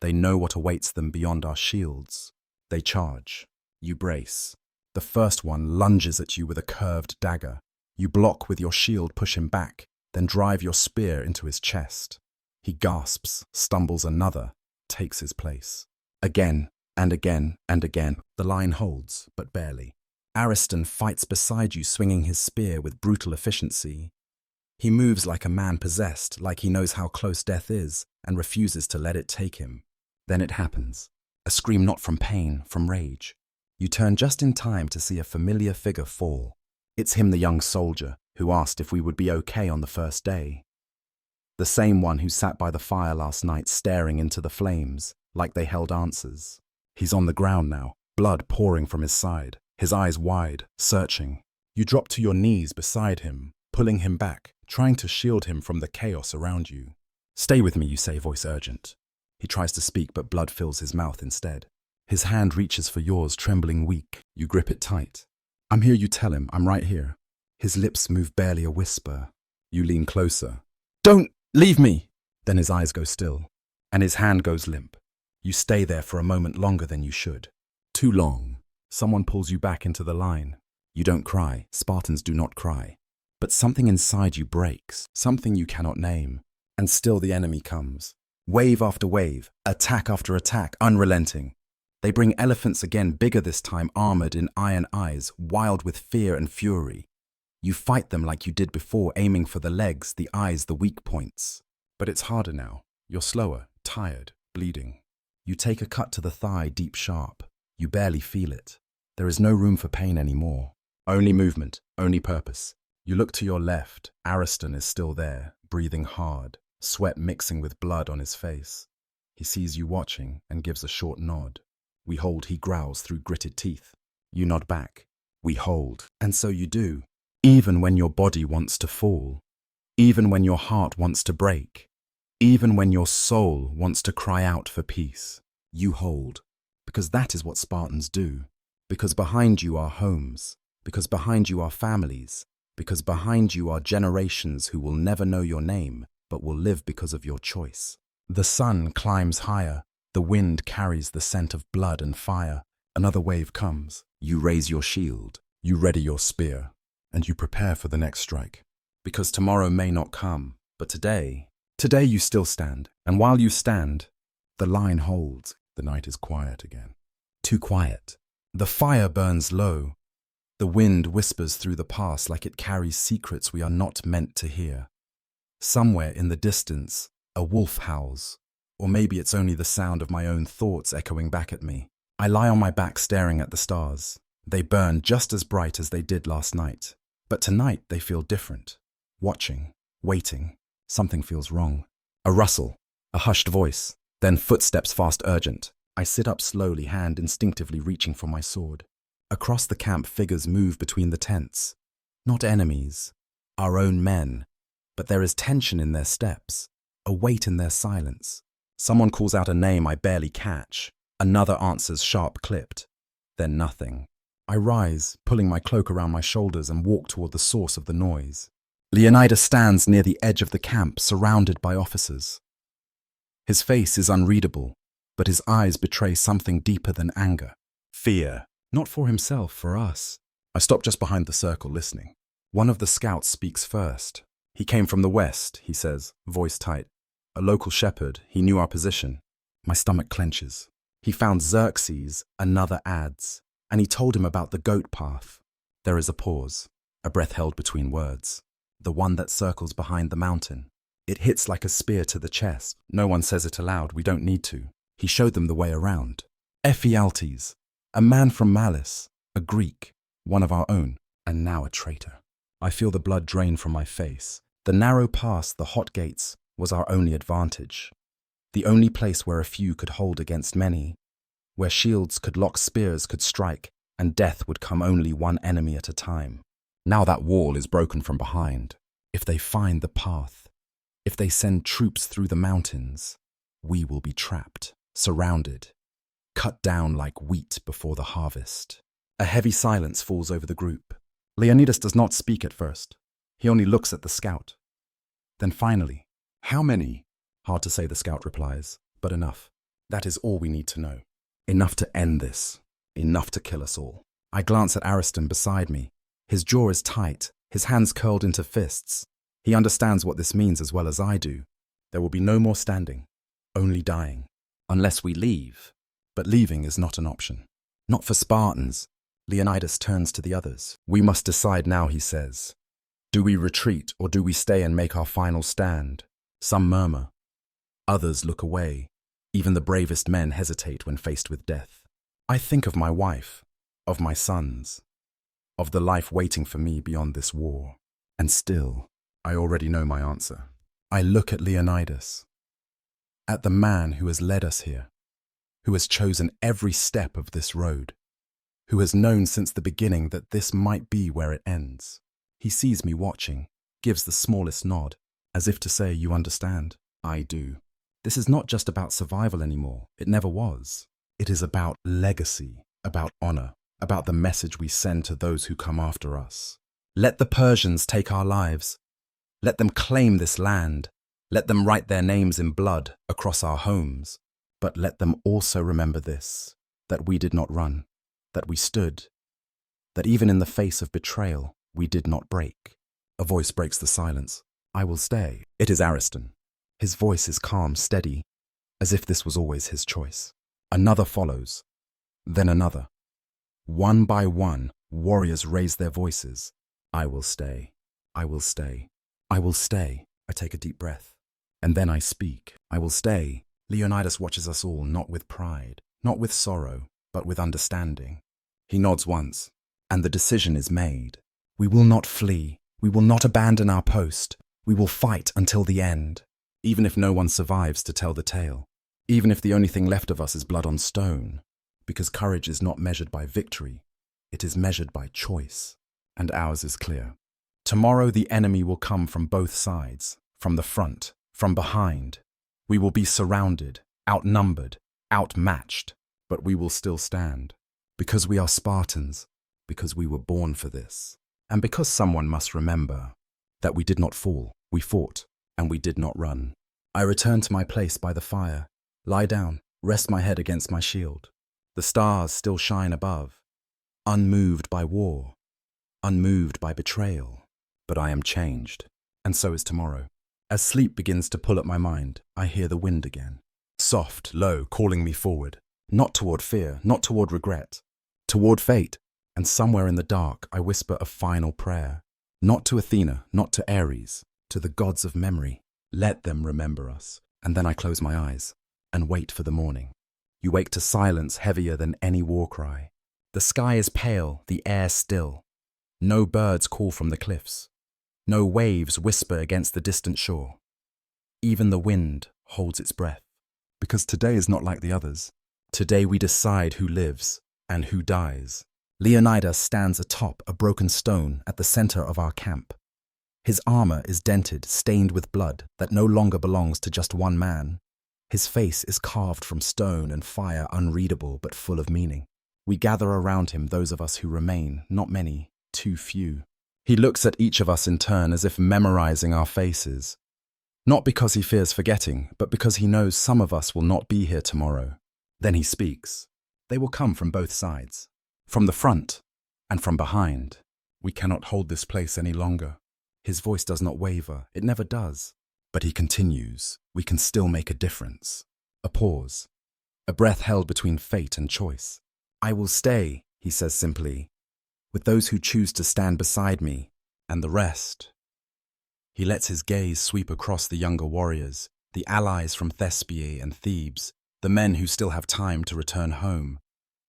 [SPEAKER 1] They know what awaits them beyond our shields. They charge. You brace. The first one lunges at you with a curved dagger. You block with your shield, push him back, then drive your spear into his chest. He gasps, stumbles another, takes his place. Again, and again, and again, the line holds, but barely. Ariston fights beside you, swinging his spear with brutal efficiency. He moves like a man possessed, like he knows how close death is, and refuses to let it take him. Then it happens. A scream not from pain, from rage. You turn just in time to see a familiar figure fall. It's him, the young soldier, who asked if we would be okay on the first day. The same one who sat by the fire last night staring into the flames, like they held answers. He's on the ground now, blood pouring from his side, his eyes wide, searching. You drop to your knees beside him, pulling him back, trying to shield him from the chaos around you. Stay with me, you say, voice urgent. He tries to speak, but blood fills his mouth instead. His hand reaches for yours, trembling weak. You grip it tight. I'm here, you tell him, I'm right here. His lips move barely a whisper. You lean closer. Don't leave me! Then his eyes go still, and his hand goes limp. You stay there for a moment longer than you should. Too long. Someone pulls you back into the line. You don't cry. Spartans do not cry. But something inside you breaks, something you cannot name. And still the enemy comes. Wave after wave, attack after attack, unrelenting. They bring elephants again, bigger this time, armored in iron eyes, wild with fear and fury. You fight them like you did before, aiming for the legs, the eyes, the weak points. But it's harder now. You're slower, tired, bleeding. You take a cut to the thigh, deep sharp. You barely feel it. There is no room for pain anymore. Only movement, only purpose. You look to your left. Ariston is still there, breathing hard, sweat mixing with blood on his face. He sees you watching and gives a short nod. We hold, he growls through gritted teeth. You nod back. We hold. And so you do. Even when your body wants to fall. Even when your heart wants to break. Even when your soul wants to cry out for peace, you hold. Because that is what Spartans do. Because behind you are homes. Because behind you are families. Because behind you are generations who will never know your name, but will live because of your choice. The sun climbs higher. The wind carries the scent of blood and fire. Another wave comes. You raise your shield. You ready your spear. And you prepare for the next strike. Because tomorrow may not come, but today you still stand, and while you stand, the line holds. The night is quiet again. Too quiet. The fire burns low. The wind whispers through the past like it carries secrets we are not meant to hear. Somewhere in the distance, a wolf howls, or maybe it's only the sound of my own thoughts echoing back at me. I lie on my back staring at the stars. They burn just as bright as they did last night. But tonight they feel different. Watching, waiting, something feels wrong. A rustle, a hushed voice, then footsteps fast urgent. I sit up slowly, hand instinctively reaching for my sword. Across the camp, figures move between the tents. Not enemies, our own men. But there is tension in their steps, a weight in their silence. Someone calls out a name I barely catch. Another answers sharp-clipped. Then nothing. I rise, pulling my cloak around my shoulders and walk toward the source of the noise. Leonidas stands near the edge of the camp, surrounded by officers. His face is unreadable, but his eyes betray something deeper than anger. Fear. Not for himself, for us. I stop just behind the circle, listening. One of the scouts speaks first. He came from the west, he says, voice tight. A local shepherd, he knew our position. My stomach clenches. He found Xerxes, another adds, and he told him about the goat path. There is a pause, a breath held between words. The one that circles behind the mountain. It hits like a spear to the chest. No one says it aloud, we don't need to. He showed them the way around. Ephialtes, a man from Malice, a Greek, one of our own, and now a traitor. I feel the blood drain from my face. The narrow pass, the hot gates, was our only advantage. The only place where a few could hold against many, where shields could lock, spears could strike, and death would come only one enemy at a time. Now that wall is broken from behind. If they find the path, if they send troops through the mountains, we will be trapped, surrounded, cut down like wheat before the harvest. A heavy silence falls over the group. Leonidas does not speak at first. He only looks at the scout. Then finally, "How many?" "Hard to say," the scout replies, "but enough. That is all we need to know. Enough to end this. Enough to kill us all." I glance at Ariston beside me. His jaw is tight, his hands curled into fists. He understands what this means as well as I do. There will be no more standing, only dying. Unless we leave. But leaving is not an option. Not for Spartans. Leonidas turns to the others. "We must decide now," he says. "Do we retreat or do we stay and make our final stand?" Some murmur. Others look away. Even the bravest men hesitate when faced with death. I think of my wife, of my sons, of the life waiting for me beyond this war. And still, I already know my answer. I look at Leonidas, at the man who has led us here, who has chosen every step of this road, who has known since the beginning that this might be where it ends. He sees me watching, gives the smallest nod, as if to say, "You understand?" I do. This is not just about survival anymore. It never was. It is about legacy, about honor, about the message we send to those who come after us. Let the Persians take our lives. Let them claim this land. Let them write their names in blood across our homes. But let them also remember this, that we did not run, that we stood, that even in the face of betrayal, we did not break. A voice breaks the silence. "I will stay." It is Ariston. His voice is calm, steady, as if this was always his choice. Another follows, then another. One by one, warriors raise their voices. "I will stay. I will stay. I will stay." I take a deep breath. And then I speak. "I will stay." Leonidas watches us all, not with pride, not with sorrow, but with understanding. He nods once, and the decision is made. We will not flee. We will not abandon our post. We will fight until the end. Even if no one survives to tell the tale. Even if the only thing left of us is blood on stone. Because courage is not measured by victory. It is measured by choice. And ours is clear. Tomorrow the enemy will come from both sides, from the front, from behind. We will be surrounded, outnumbered, outmatched, but we will still stand. Because we are Spartans, because we were born for this. And because someone must remember that we did not fall, we fought, and we did not run. I return to my place by the fire, lie down, rest my head against my shield. The stars still shine above, unmoved by war, unmoved by betrayal. But I am changed, and so is tomorrow. As sleep begins to pull at my mind, I hear the wind again. Soft, low, calling me forward. Not toward fear, not toward regret. Toward fate. And somewhere in the dark, I whisper a final prayer. Not to Athena, not to Ares, to the gods of memory. Let them remember us. And then I close my eyes and wait for the morning. You wake to silence heavier than any war cry. The sky is pale, the air still. No birds call from the cliffs. No waves whisper against the distant shore. Even the wind holds its breath. Because today is not like the others. Today we decide who lives and who dies. Leonidas stands atop a broken stone at the center of our camp. His armor is dented, stained with blood that no longer belongs to just one man. His face is carved from stone and fire, unreadable but full of meaning. We gather around him, those of us who remain, not many, too few. He looks at each of us in turn as if memorizing our faces. Not because he fears forgetting, but because he knows some of us will not be here tomorrow. Then he speaks. They will come from both sides. From the front and from behind. We cannot hold this place any longer. His voice does not waver. It never does. But he continues. We can still make a difference. A pause. A breath held between fate and choice. I will stay, he says simply, with those who choose to stand beside me, and the rest. He lets his gaze sweep across the younger warriors, the allies from Thespiae and Thebes, the men who still have time to return home.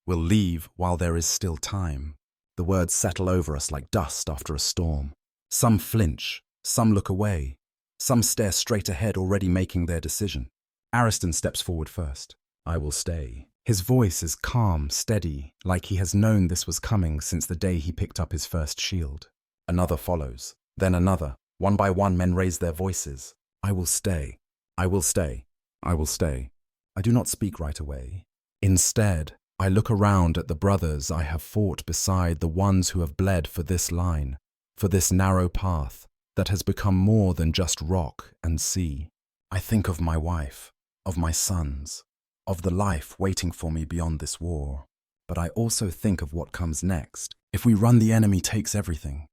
[SPEAKER 1] We'll leave while there is still time. The words settle over us like dust after a storm. Some flinch, some look away, some stare straight ahead, already making their decision. Ariston steps forward first. I will stay. His voice is calm, steady, like he has known this was coming since the day he picked up his first shield. Another follows, then another. One by one, men raise their voices. I will stay. I will stay. I will stay. I do not speak right away. Instead, I look around at the brothers I have fought beside, the ones who have bled for this line, for this narrow path that has become more than just rock and sea. I think of my wife, of my sons, of the life waiting for me beyond this war. But I also think of what comes next. If we run, the enemy takes everything.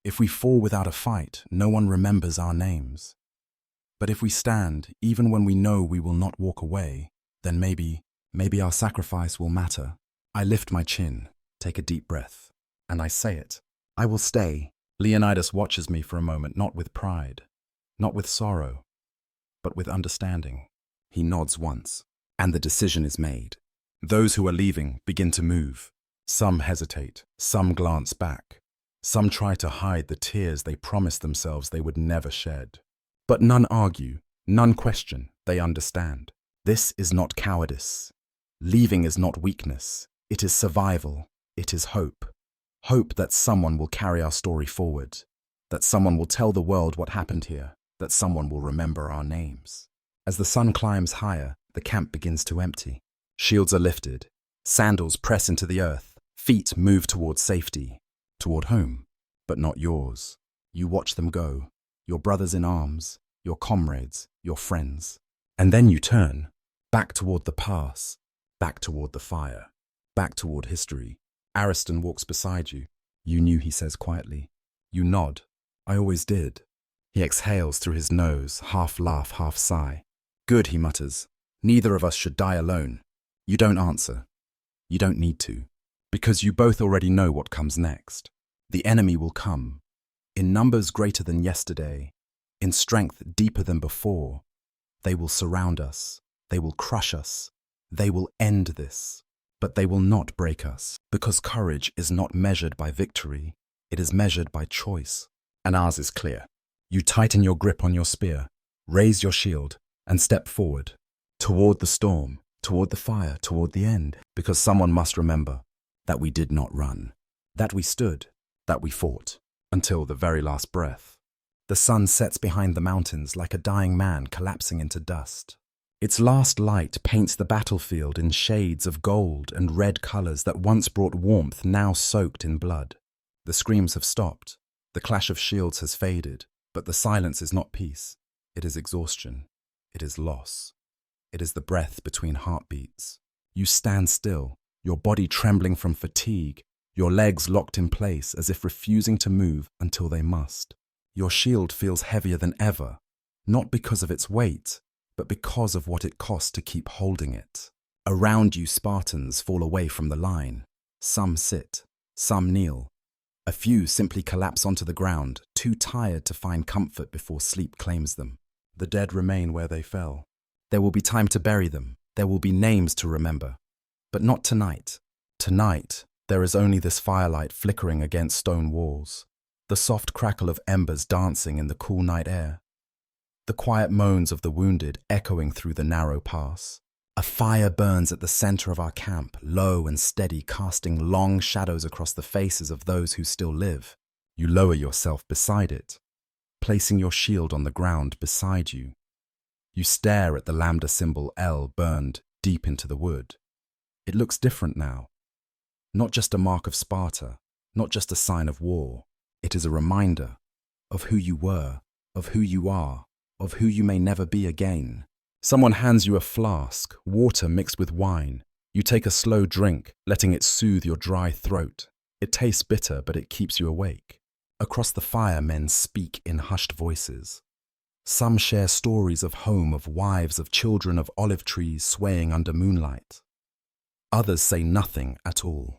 [SPEAKER 1] If we fall without a fight, no one remembers our names. But if we stand, even when we know we will not walk away, then maybe our sacrifice will matter. I lift my chin, take a deep breath, and I say it. I will stay. Leonidas watches me for a moment, not with pride, not with sorrow, but with understanding. He nods once, and the decision is made. Those who are leaving begin to move. Some hesitate, some glance back. Some try to hide the tears they promised themselves they would never shed. But none argue, none question, they understand. This is not cowardice. Leaving is not weakness. It is survival. It is hope. Hope that someone will carry our story forward, that someone will tell the world what happened here, that someone will remember our names. As the sun climbs higher, the camp begins to empty. Shields are lifted. Sandals press into the earth. Feet move toward safety, toward home, but not yours. You watch them go, your brothers in arms, your comrades, your friends. And then you turn, back toward the pass, back toward the fire, back toward history. Ariston walks beside you. You knew, he says quietly. You nod. I always did. He exhales through his nose, half laugh, half sigh. Good, he mutters. Neither of us should die alone. You don't answer. You don't need to. Because you both already know what comes next. The enemy will come. In numbers greater than yesterday. In strength deeper than before. They will surround us. They will crush us. They will end this. But they will not break us. Because courage is not measured by victory. It is measured by choice. And ours is clear. You tighten your grip on your spear, raise your shield, and step forward. Toward the storm, toward the fire, toward the end. Because someone must remember that we did not run. That we stood, that we fought, until the very last breath. The sun sets behind the mountains like a dying man collapsing into dust. Its last light paints the battlefield in shades of gold and red colors that once brought warmth, now soaked in blood. The screams have stopped. The clash of shields has faded. But the silence is not peace. It is exhaustion. It is loss. It is the breath between heartbeats. You stand still, your body trembling from fatigue, your legs locked in place as if refusing to move until they must. Your shield feels heavier than ever, not because of its weight, but because of what it costs to keep holding it. Around you, Spartans fall away from the line. Some sit, Some kneel. A few simply collapse onto the ground, too tired to find comfort before sleep claims them. The dead remain where they fell. There will be time to bury them. There will be names to remember. But not tonight. Tonight, there is only this firelight flickering against stone walls, the soft crackle of embers dancing in the cool night air, the quiet moans of the wounded echoing through the narrow pass. A fire burns at the center of our camp, low and steady, casting long shadows across the faces of those who still live. You lower yourself beside it, placing your shield on the ground beside you. You stare at the lambda symbol L burned deep into the wood. It looks different now. Not just a mark of Sparta, not just a sign of war. It is a reminder of who you were, of who you are, of who you may never be again. Someone hands you a flask, water mixed with wine. You take a slow drink, letting it soothe your dry throat. It tastes bitter, but it keeps you awake. Across the fire, men speak in hushed voices. Some share stories of home, of wives, of children, of olive trees swaying under moonlight. Others say nothing at all.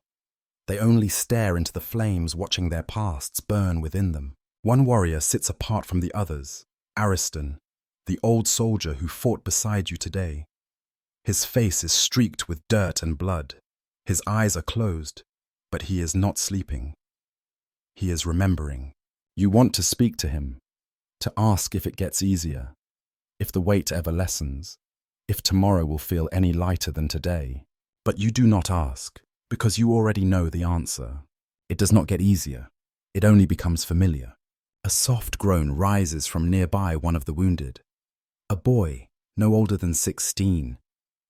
[SPEAKER 1] They only stare into the flames, watching their pasts burn within them. One warrior sits apart from the others, Ariston, the old soldier who fought beside you today. His face is streaked with dirt and blood. His eyes are closed, but he is not sleeping. He is remembering. You want to speak to him, to ask if it gets easier, if the weight ever lessens, if tomorrow will feel any lighter than today. But you do not ask, because you already know the answer. It does not get easier. It only becomes familiar. A soft groan rises from nearby one of the wounded. A boy, no older than 16.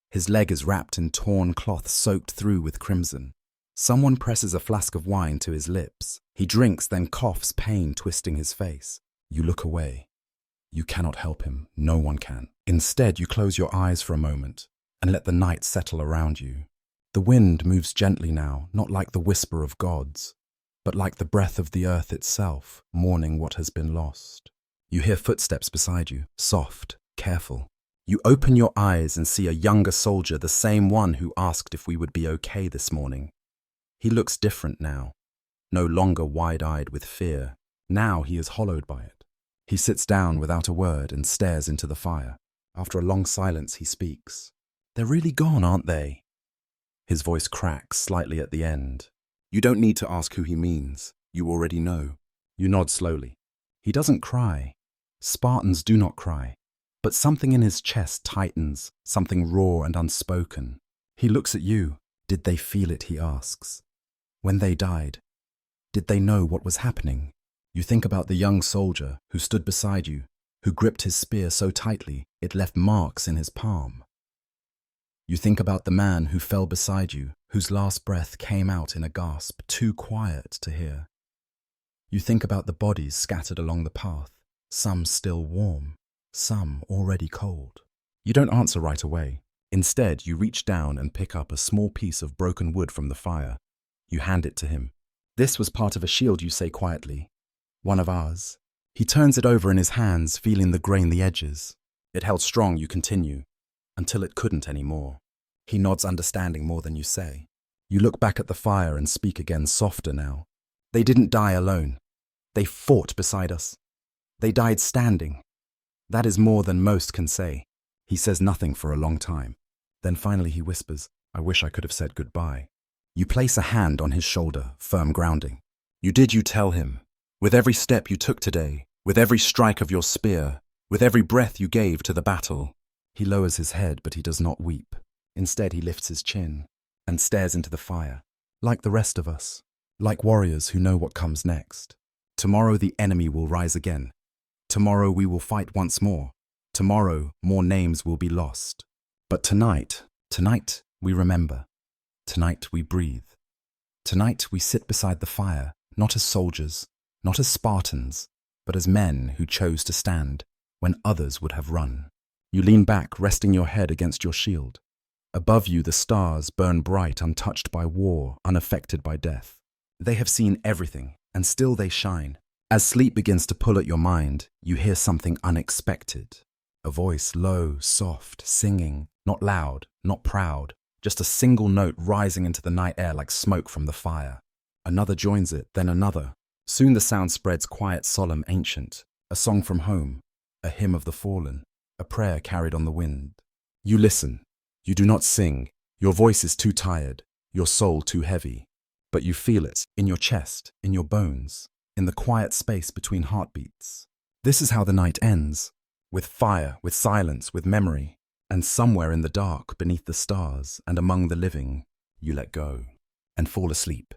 [SPEAKER 1] His leg is wrapped in torn cloth soaked through with crimson. Someone presses a flask of wine to his lips. He drinks, then coughs, pain twisting his face. You look away. You cannot help him. No one can. Instead, you close your eyes for a moment and let the night settle around you. The wind moves gently now, not like the whisper of gods, but like the breath of the earth itself, mourning what has been lost. You hear footsteps beside you, soft, careful. You open your eyes and see a younger soldier, the same one who asked if we would be okay this morning. He looks different now, no longer wide-eyed with fear. Now he is hollowed by it. He sits down without a word and stares into the fire. After a long silence, he speaks. "They're really gone, aren't they?" His voice cracks slightly at the end. You don't need to ask who he means. You already know. You nod slowly. He doesn't cry. Spartans do not cry. But something in his chest tightens, something raw and unspoken. He looks at you. Did they feel it, he asks. When they died, did they know what was happening? You think about the young soldier who stood beside you, who gripped his spear so tightly it left marks in his palm. You think about the man who fell beside you, whose last breath came out in a gasp, too quiet to hear. You think about the bodies scattered along the path, some still warm, some already cold. You don't answer right away. Instead, you reach down and pick up a small piece of broken wood from the fire. You hand it to him. "This was part of a shield," you say quietly. "One of ours." He turns it over in his hands, feeling the grain the edges. "It held strong," you continue, "until it couldn't anymore." He nods, understanding more than you say. You look back at the fire and speak again, softer now. "They didn't die alone. They fought beside us. They died standing. That is more than most can say." He says nothing for a long time. Then finally he whispers, "I wish I could have said goodbye." You place a hand on his shoulder, firm grounding. You tell him. With every step you took today, with every strike of your spear, with every breath you gave to the battle. He lowers his head, but he does not weep. Instead, he lifts his chin and stares into the fire, like the rest of us, like warriors who know what comes next. Tomorrow the enemy will rise again. Tomorrow we will fight once more. Tomorrow more names will be lost. But tonight we remember. Tonight we breathe. Tonight we sit beside the fire, not as soldiers, not as Spartans, but as men who chose to stand when others would have run. You lean back, resting your head against your shield. Above you the stars burn bright, untouched by war, unaffected by death. They have seen everything, and still they shine. As sleep begins to pull at your mind, you hear something unexpected. A voice, low, soft, singing, not loud, not proud, just a single note rising into the night air like smoke from the fire. Another joins it, then another. Soon the sound spreads quiet, solemn, ancient. A song from home, a hymn of the fallen, a prayer carried on the wind. You listen. You do not sing. Your voice is too tired, your soul too heavy. But you feel it in your chest, in your bones, in the quiet space between heartbeats. This is how the night ends. With fire, with silence, with memory. And somewhere in the dark, beneath the stars, and among the living, you let go and fall asleep.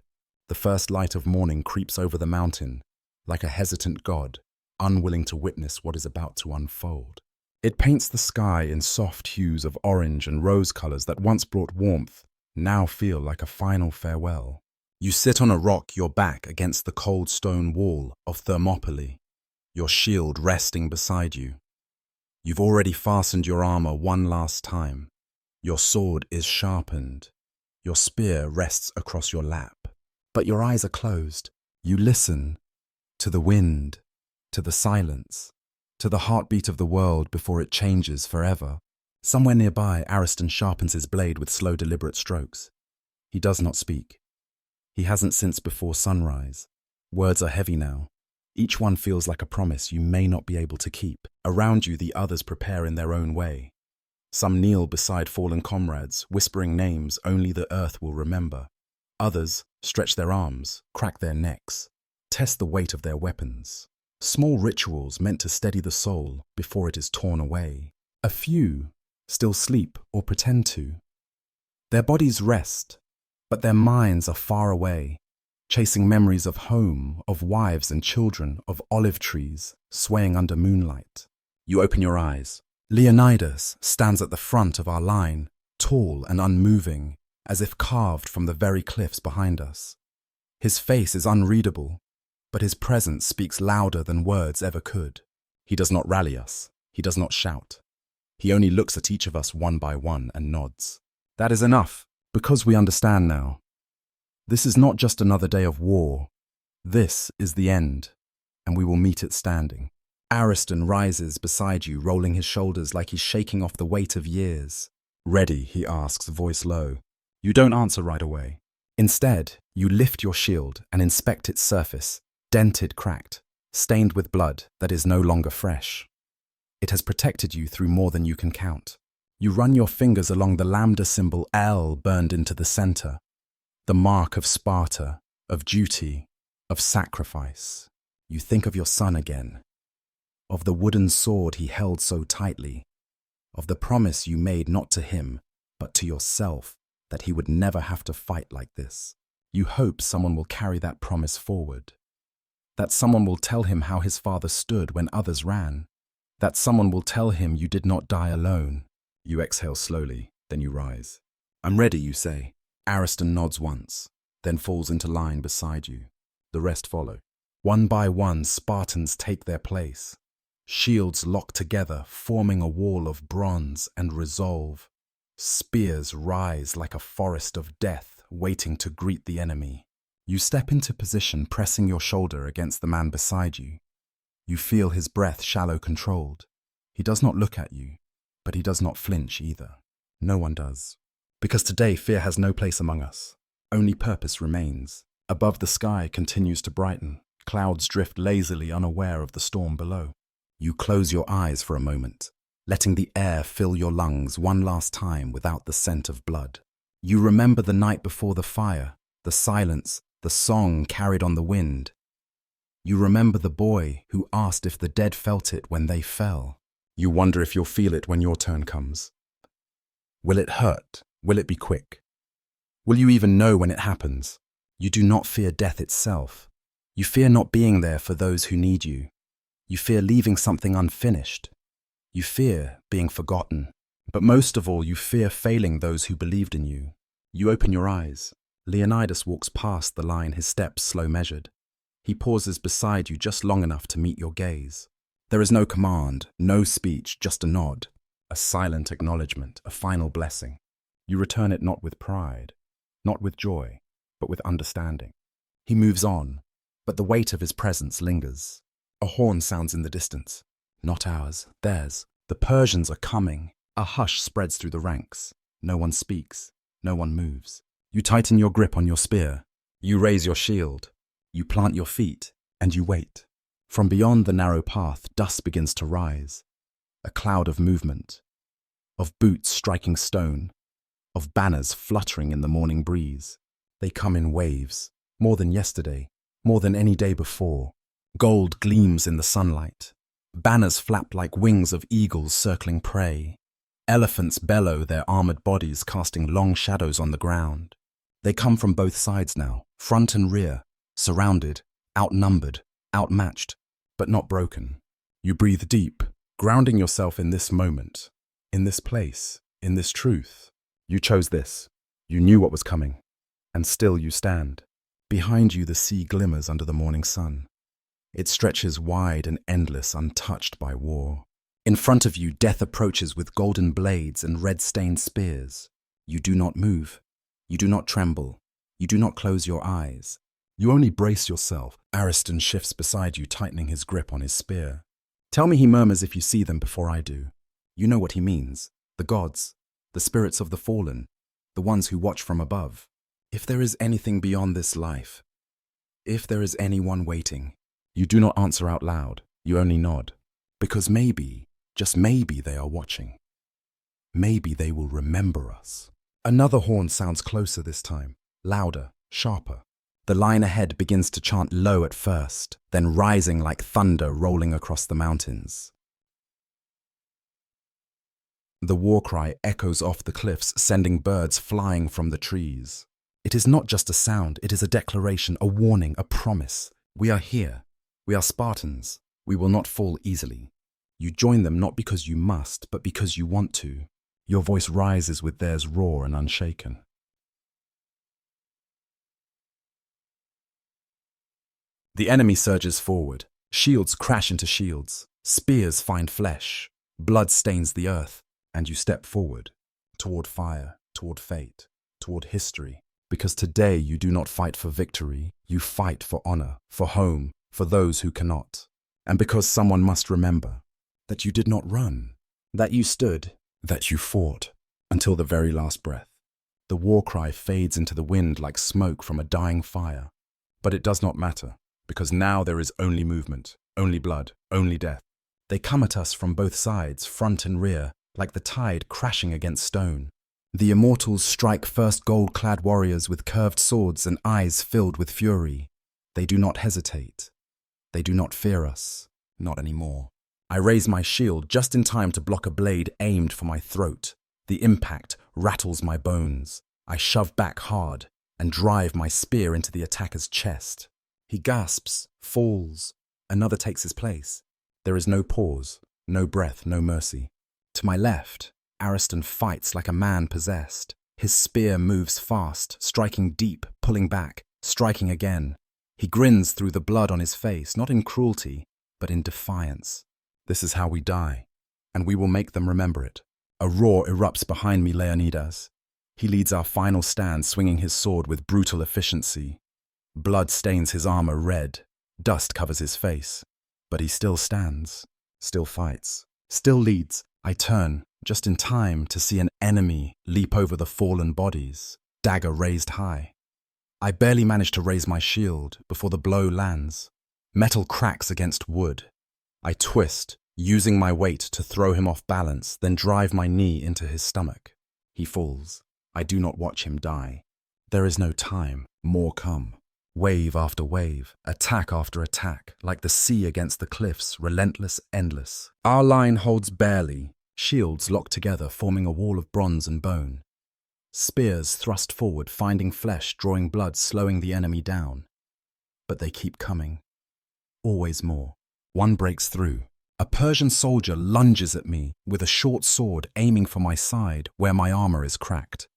[SPEAKER 1] The first light of morning creeps over the mountain, like a hesitant god, unwilling to witness what is about to unfold. It paints the sky in soft hues of orange and rose colors that once brought warmth, now feel like a final farewell. You sit on a rock, your back against the cold stone wall of Thermopylae, your shield resting beside you. You've already fastened your armor one last time. Your sword is sharpened. Your spear rests across your lap. But your eyes are closed. You listen to the wind, to the silence, to the heartbeat of the world before it changes forever. Somewhere nearby, Ariston sharpens his blade with slow, deliberate strokes. He does not speak. He hasn't since before sunrise. Words are heavy now. Each one feels like a promise you may not be able to keep. Around you, the others prepare in their own way. Some kneel beside fallen comrades, whispering names only the earth will remember. Others stretch their arms, crack their necks, test the weight of their weapons. Small rituals meant to steady the soul before it is torn away. A few still sleep or pretend to. Their bodies rest, but their minds are far away, chasing memories of home, of wives and children, of olive trees swaying under moonlight. You open your eyes. Leonidas stands at the front of our line, tall and unmoving, as if carved from the very cliffs behind us. His face is unreadable, but his presence speaks louder than words ever could. He does not rally us. He does not shout. He only looks at each of us one by one and nods. That is enough, because we understand now. This is not just another day of war. This is the end, and we will meet it standing. Ariston rises beside you, rolling his shoulders like he's shaking off the weight of years. Ready, he asks, voice low. You don't answer right away. Instead, you lift your shield and inspect its surface, dented, cracked, stained with blood that is no longer fresh. It has protected you through more than you can count. You run your fingers along the lambda symbol L burned into the center, the mark of Sparta, of duty, of sacrifice. You think of your son again, of the wooden sword he held so tightly, of the promise you made not to him, but to yourself, that he would never have to fight like this. You hope someone will carry that promise forward, that someone will tell him how his father stood when others ran, that someone will tell him you did not die alone. You exhale slowly, then you rise. I'm ready, you say. Ariston nods once, then falls into line beside you. The rest follow. One by one, Spartans take their place. Shields lock together, forming a wall of bronze and resolve. Spears rise like a forest of death, waiting to greet the enemy. You step into position, pressing your shoulder against the man beside you. You feel his breath shallow, controlled. He does not look at you, but he does not flinch either. No one does. Because today fear has no place among us. Only purpose remains. Above, the sky continues to brighten. Clouds drift lazily, unaware of the storm below. You close your eyes for a moment, letting the air fill your lungs one last time without the scent of blood. You remember the night before the fire, the silence, the song carried on the wind. You remember the boy who asked if the dead felt it when they fell. You wonder if you'll feel it when your turn comes. Will it hurt? Will it be quick? Will you even know when it happens? You do not fear death itself. You fear not being there for those who need you. You fear leaving something unfinished. You fear being forgotten. But most of all, you fear failing those who believed in you. You open your eyes. Leonidas walks past the line, his steps slow measured. He pauses beside you just long enough to meet your gaze. There is no command, no speech, just a nod, a silent acknowledgement, a final blessing. You return it not with pride, not with joy, but with understanding. He moves on, but the weight of his presence lingers. A horn sounds in the distance. Not ours, theirs. The Persians are coming. A hush spreads through the ranks. No one speaks. No one moves. You tighten your grip on your spear. You raise your shield, you plant your feet, and you wait. From beyond the narrow path, dust begins to rise. A cloud of movement, of boots striking stone, of banners fluttering in the morning breeze. They come in waves, more than yesterday, more than any day before. Gold gleams in the sunlight. Banners flap like wings of eagles circling prey. Elephants bellow their armored bodies, casting long shadows on the ground. They come from both sides now, front and rear, surrounded, outnumbered, outmatched, but not broken. You breathe deep, grounding yourself in this moment, in this place, in this truth. You chose this. You knew what was coming. And still you stand. Behind you the sea glimmers under the morning sun. It stretches wide and endless, untouched by war. In front of you death approaches with golden blades and red-stained spears. You do not move. You do not tremble. You do not close your eyes. You only brace yourself. Ariston shifts beside you, tightening his grip on his spear. Tell me, he murmurs, if you see them before I do. You know what he means. The gods, the spirits of the fallen, the ones who watch from above. If there is anything beyond this life, if there is anyone waiting, you do not answer out loud. You only nod. Because maybe, just maybe, they are watching. Maybe they will remember us. Another horn sounds closer this time, louder, sharper. The line ahead begins to chant low at first, then rising like thunder rolling across the mountains. The war cry echoes off the cliffs, sending birds flying from the trees. It is not just a sound, it is a declaration, a warning, a promise. We are here. We are Spartans. We will not fall easily. You join them not because you must, but because you want to. Your voice rises with theirs, raw and unshaken. The enemy surges forward. Shields crash into shields. Spears find flesh. Blood stains the earth. And you step forward, toward fire, toward fate, toward history. Because today you do not fight for victory. You fight for honor, for home, for those who cannot. And because someone must remember that you did not run, that you stood, that you fought until the very last breath. The war cry fades into the wind like smoke from a dying fire. But it does not matter, because now there is only movement, only blood, only death. They come at us from both sides, front and rear, like the tide crashing against stone. The immortals strike first gold-clad warriors with curved swords and eyes filled with fury. They do not hesitate. They do not fear us. Not anymore. I raise my shield just in time to block a blade aimed for my throat. The impact rattles my bones. I shove back hard and drive my spear into the attacker's chest. He gasps, falls. Another takes his place. There is no pause, no breath, no mercy. To my left, Ariston fights like a man possessed. His spear moves fast, striking deep, pulling back, striking again. He grins through the blood on his face, not in cruelty, but in defiance. This is how we die, and we will make them remember it. A roar erupts behind me, Leonidas. He leads our final stand, swinging his sword with brutal efficiency. Blood stains his armor red. Dust covers his face. But he still stands, still fights, still leads. I turn, just in time to see an enemy leap over the fallen bodies, dagger raised high. I barely manage to raise my shield before the blow lands. Metal cracks against wood. I twist, using my weight to throw him off balance, then drive my knee into his stomach. He falls. I do not watch him die. There is no time. More come. Wave after wave, attack after attack, like the sea against the cliffs, relentless, endless. Our line holds barely, shields locked together, forming a wall of bronze and bone. Spears thrust forward, finding flesh, drawing blood, slowing the enemy down. But they keep coming. Always more. One breaks through. A Persian soldier lunges at me with a short sword aiming for my side where my armor is cracked.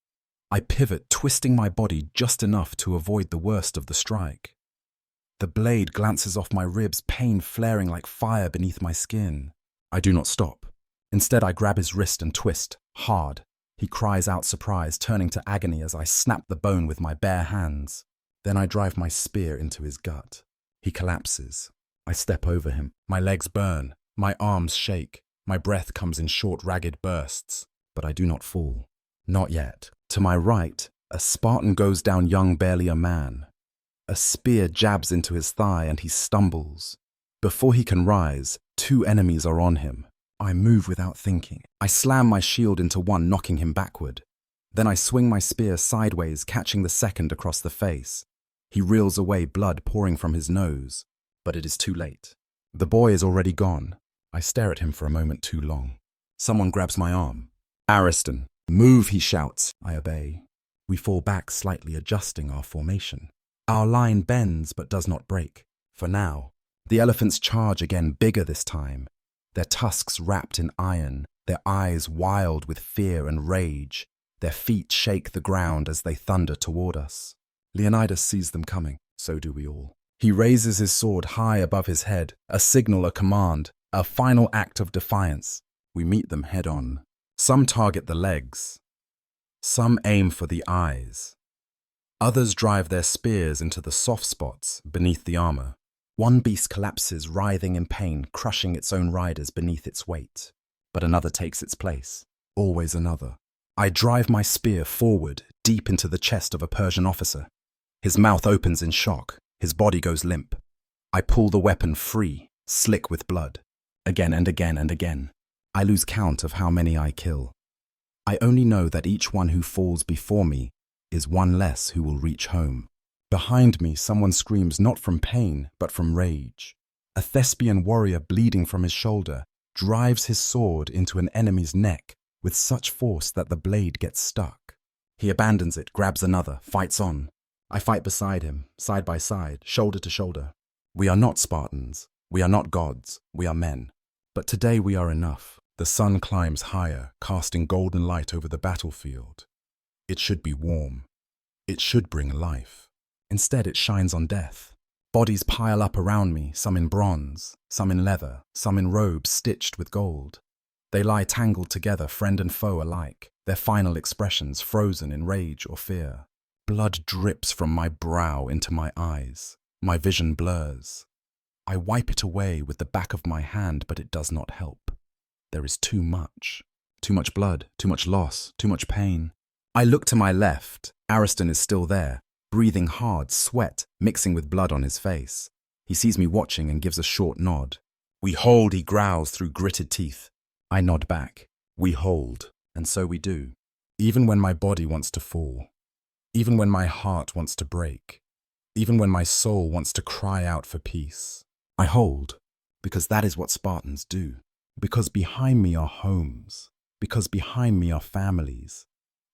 [SPEAKER 1] I pivot, twisting my body just enough to avoid the worst of the strike. The blade glances off my ribs, pain flaring like fire beneath my skin. I do not stop. Instead, I grab his wrist and twist, hard. He cries out surprise, turning to agony as I snap the bone with my bare hands. Then I drive my spear into his gut. He collapses. I step over him. My legs burn. My arms shake. My breath comes in short, ragged bursts. But I do not fall. Not yet. To my right, a Spartan goes down young, barely a man. A spear jabs into his thigh and he stumbles. Before he can rise, 2 enemies are on him. I move without thinking. I slam my shield into one, knocking him backward. Then I swing my spear sideways, catching the second across the face. He reels away, blood pouring from his nose. But it is too late. The boy is already gone. I stare at him for a moment too long. Someone grabs my arm. Ariston, move, he shouts. I obey. We fall back slightly, adjusting our formation. Our line bends but does not break. For now, the elephants charge again, bigger this time. Their tusks wrapped in iron, their eyes wild with fear and rage. Their feet shake the ground as they thunder toward us. Leonidas sees them coming, so do we all. He raises his sword high above his head, a signal, a command, a final act of defiance. We meet them head on. Some target the legs. Some aim for the eyes. Others drive their spears into the soft spots beneath the armor. One beast collapses, writhing in pain, crushing its own riders beneath its weight. But another takes its place. Always another. I drive my spear forward, deep into the chest of a Persian officer. His mouth opens in shock. His body goes limp. I pull the weapon free, slick with blood. Again and again and again. I lose count of how many I kill. I only know that each one who falls before me is one less who will reach home. Behind me, someone screams not from pain, but from rage. A Thespian warrior bleeding from his shoulder drives his sword into an enemy's neck with such force that the blade gets stuck. He abandons it, grabs another, fights on. I fight beside him, side by side, shoulder to shoulder. We are not Spartans. We are not gods. We are men. But today we are enough. The sun climbs higher, casting golden light over the battlefield. It should be warm. It should bring life. Instead, it shines on death. Bodies pile up around me, some in bronze, some in leather, some in robes stitched with gold. They lie tangled together, friend and foe alike, their final expressions frozen in rage or fear. Blood drips from my brow into my eyes. My vision blurs. I wipe it away with the back of my hand, but it does not help. There is too much. Too much blood, too much loss, too much pain. I look to my left. Ariston is still there, breathing hard, sweat mixing with blood on his face. He sees me watching and gives a short nod. We hold, he growls through gritted teeth. I nod back. We hold, and so we do. Even when my body wants to fall. Even when my heart wants to break. Even when my soul wants to cry out for peace. I hold, because that is what Spartans do. Because behind me are homes. Because behind me are families.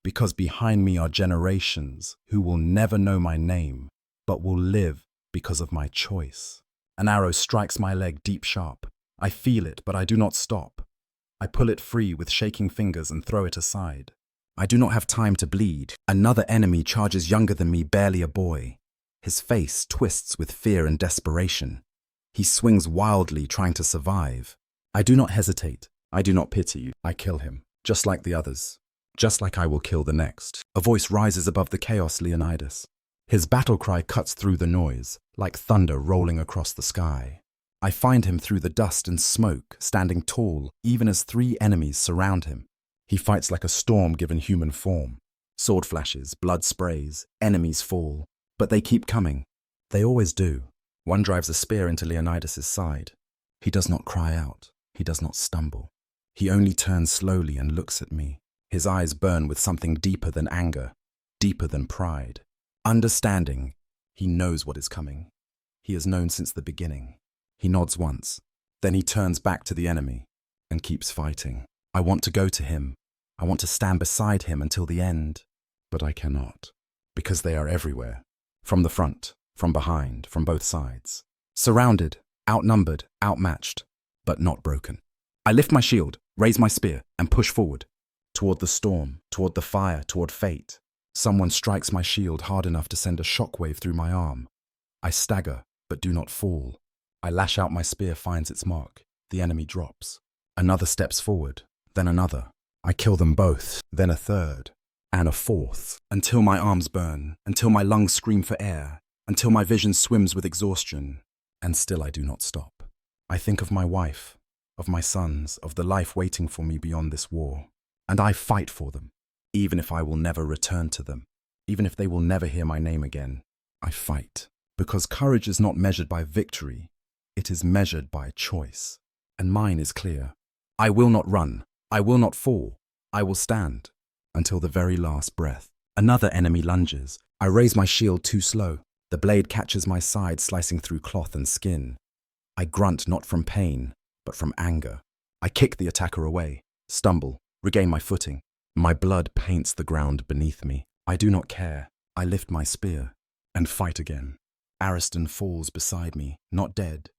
[SPEAKER 1] Because behind me are generations who will never know my name, but will live because of my choice. An arrow strikes my leg deep sharp. I feel it, but I do not stop. I pull it free with shaking fingers and throw it aside. I do not have time to bleed. Another enemy charges, younger than me, barely a boy. His face twists with fear and desperation. He swings wildly, trying to survive. I do not hesitate. I do not pity. I kill him, just like the others. Just like I will kill the next. A voice rises above the chaos, Leonidas. His battle cry cuts through the noise, like thunder rolling across the sky. I find him through the dust and smoke, standing tall, even as 3 enemies surround him. He fights like a storm given human form. Sword flashes, blood sprays, enemies fall. But they keep coming. They always do. One drives a spear into Leonidas' side. He does not cry out. He does not stumble. He only turns slowly and looks at me. His eyes burn with something deeper than anger, deeper than pride. Understanding, he knows what is coming. He has known since the beginning. He nods once, then he turns back to the enemy and keeps fighting. I want to go to him. I want to stand beside him until the end, but I cannot, because they are everywhere. From the front, from behind, from both sides. Surrounded, outnumbered, outmatched, but not broken. I lift my shield, raise my spear, and push forward. Toward the storm, toward the fire, toward fate. Someone strikes my shield hard enough to send a shockwave through my arm. I stagger, but do not fall. I lash out, my spear finds its mark. The enemy drops. Another steps forward, then another. I kill them both, then a third, and a fourth, until my arms burn, until my lungs scream for air, until my vision swims with exhaustion. And still I do not stop. I think of my wife, of my sons, of the life waiting for me beyond this war. And I fight for them, even if I will never return to them, even if they will never hear my name again. I fight. Because courage is not measured by victory, it is measured by choice. And mine is clear. I will not run. I will not fall. I will stand until the very last breath. Another enemy lunges. I raise my shield too slow. The blade catches my side, slicing through cloth and skin. I grunt not from pain, but from anger. I kick the attacker away, stumble, regain my footing. My blood paints the ground beneath me. I do not care. I lift my spear and fight again. Ariston falls beside me, not dead,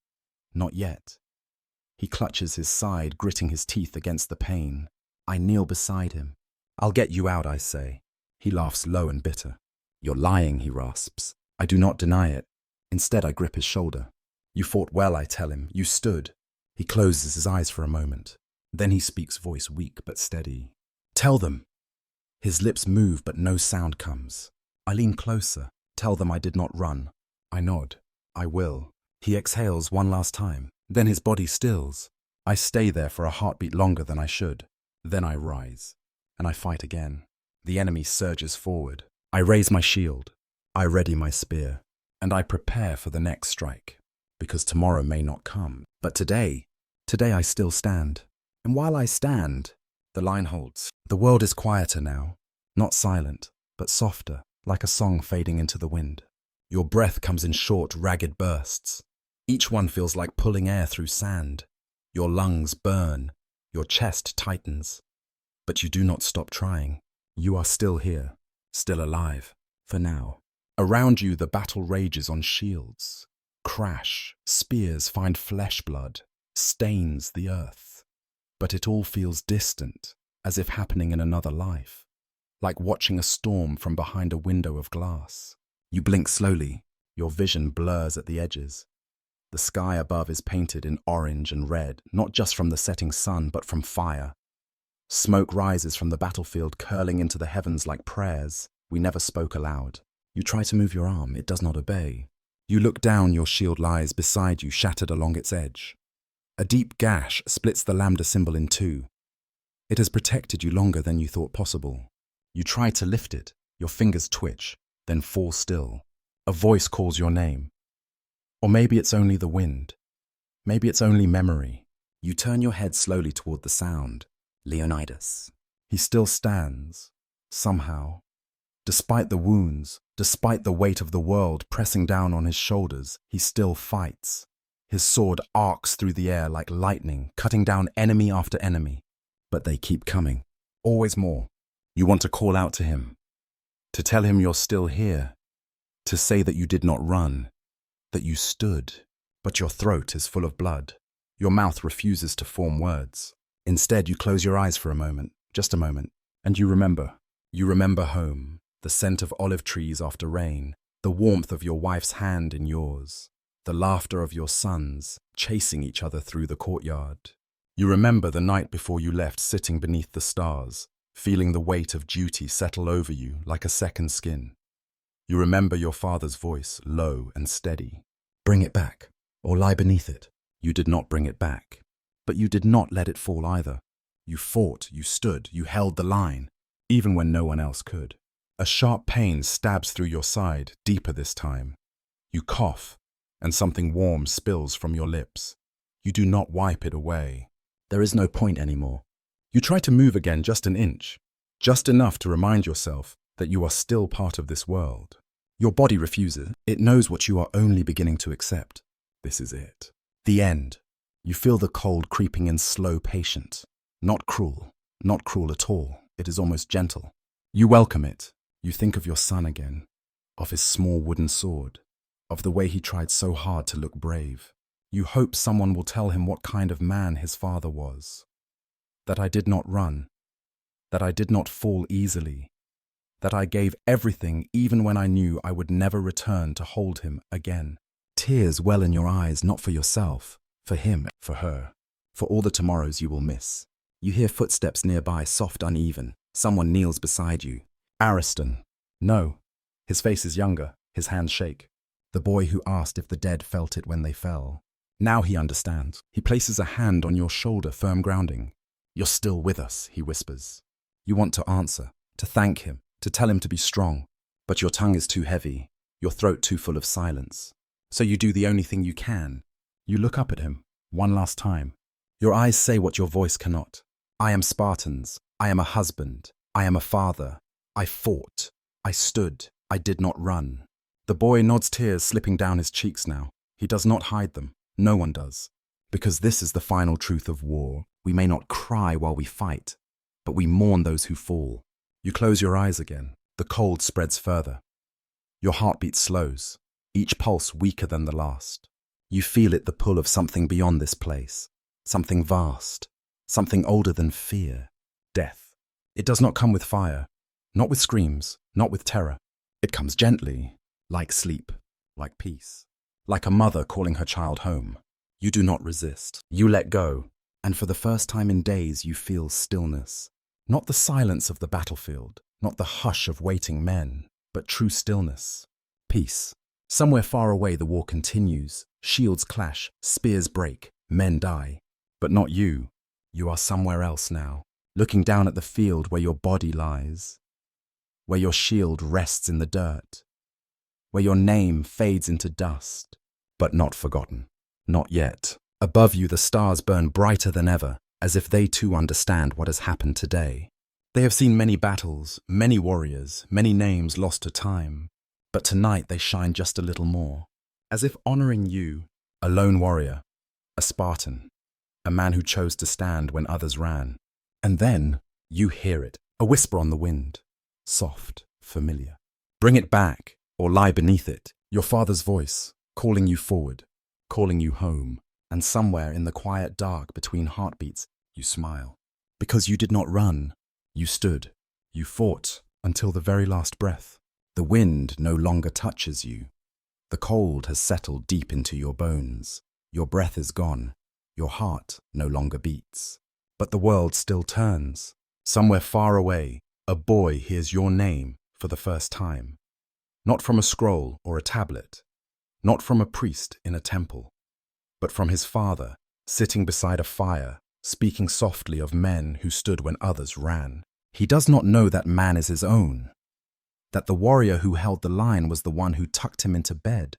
[SPEAKER 1] not yet. He clutches his side, gritting his teeth against the pain. I kneel beside him. I'll get you out, I say. He laughs low and bitter. You're lying, he rasps. I do not deny it. Instead, I grip his shoulder. You fought well, I tell him. You stood. He closes his eyes for a moment. Then he speaks, voice weak but steady. Tell them. His lips move, but no sound comes. I lean closer. Tell them I did not run. I nod. I will. He exhales one last time. Then his body stills. I stay there for a heartbeat longer than I should. Then I rise, and I fight again. The enemy surges forward. I raise my shield. I ready my spear, and I prepare for the next strike, because tomorrow may not come. But today I still stand. And while I stand, the line holds. The world is quieter now, not silent, but softer, like a song fading into the wind. Your breath comes in short, ragged bursts. Each one feels like pulling air through sand. Your lungs burn, your chest tightens. But you do not stop trying. You are still here, still alive, for now. Around you, the battle rages on shields. Crash, spears find flesh blood, stains the earth. But it all feels distant, as if happening in another life, like watching a storm from behind a window of glass. You blink slowly, your vision blurs at the edges. The sky above is painted in orange and red, not just from the setting sun, but from fire. Smoke rises from the battlefield, curling into the heavens like prayers we never spoke aloud. You try to move your arm, it does not obey. You look down, your shield lies beside you, shattered along its edge. A deep gash splits the lambda symbol in two. It has protected you longer than you thought possible. You try to lift it, your fingers twitch, then fall still. A voice calls your name. Or maybe it's only the wind. Maybe it's only memory. You turn your head slowly toward the sound. Leonidas. He still stands, somehow. Despite the wounds, despite the weight of the world pressing down on his shoulders, he still fights. His sword arcs through the air like lightning, cutting down enemy after enemy. But they keep coming. Always more. You want to call out to him. To tell him you're still here. To say that you did not run. That you stood. But your throat is full of blood. Your mouth refuses to form words. Instead, you close your eyes for a moment, just a moment, and you remember. You remember home, the scent of olive trees after rain, the warmth of your wife's hand in yours, the laughter of your sons chasing each other through the courtyard. You remember the night before you left, sitting beneath the stars, feeling the weight of duty settle over you like a second skin. You remember your father's voice, low and steady. Bring it back, or lie beneath it. You did not bring it back. But you did not let it fall either. You fought, you stood, you held the line, even when no one else could. A sharp pain stabs through your side, deeper this time. You cough, and something warm spills from your lips. You do not wipe it away. There is no point anymore. You try to move again just an inch, just enough to remind yourself that you are still part of this world. Your body refuses. It knows what you are only beginning to accept. This is it. The end. You feel the cold creeping in, slow, patient. Not cruel at all. It is almost gentle. You welcome it. You think of your son again, of his small wooden sword, of the way he tried so hard to look brave. You hope someone will tell him what kind of man his father was. That I did not run. That I did not fall easily. That I gave everything even when I knew I would never return to hold him again. Tears well in your eyes, not for yourself. For him, for her, for all the tomorrows you will miss. You hear footsteps nearby, soft, uneven. Someone kneels beside you. Ariston. No. His face is younger, his hands shake. The boy who asked if the dead felt it when they fell. Now he understands. He places a hand on your shoulder, firm grounding. You're still with us, he whispers. You want to answer, to thank him, to tell him to be strong. But your tongue is too heavy. your throat too full of silence. So you do the only thing you can. You look up at him, one last time. Your eyes say what your voice cannot. I am Spartans. I am a husband. I am a father. I fought. I stood. I did not run. The boy nods, tears slipping down his cheeks now. He does not hide them. No one does. Because this is the final truth of war. We may not cry while we fight, but we mourn those who fall. You close your eyes again. The cold spreads further. Your heartbeat slows, each pulse weaker than the last. You feel it, the pull of something beyond this place, something vast, something older than fear, death. It does not come with fire, not with screams, not with terror. It comes gently, like sleep, like peace, like a mother calling her child home. You do not resist. You let go, and for the first time in days you feel stillness. Not the silence of the battlefield, not the hush of waiting men, but true stillness. Peace. Somewhere far away the war continues. Shields clash, spears break, men die. But not you. You are somewhere else now, looking down at the field where your body lies, where your shield rests in the dirt, where your name fades into dust, but not forgotten. Not yet. Above you the stars burn brighter than ever, as if they too understand what has happened today. They have seen many battles, many warriors, many names lost to time, but tonight they shine just a little more, as if honoring you, a lone warrior, a Spartan, a man who chose to stand when others ran. And then you hear it, a whisper on the wind, soft, familiar. Bring it back, or lie beneath it, your father's voice, calling you forward, calling you home, and somewhere in the quiet dark between heartbeats, you smile. Because you did not run, you stood, you fought until the very last breath. The wind no longer touches you. The cold has settled deep into your bones. Your breath is gone. Your heart no longer beats. But the world still turns. Somewhere far away, a boy hears your name for the first time. Not from a scroll or a tablet, not from a priest in a temple, but from his father, sitting beside a fire, speaking softly of men who stood when others ran. He does not know that man is his own, that the warrior who held the line was the one who tucked him into bed,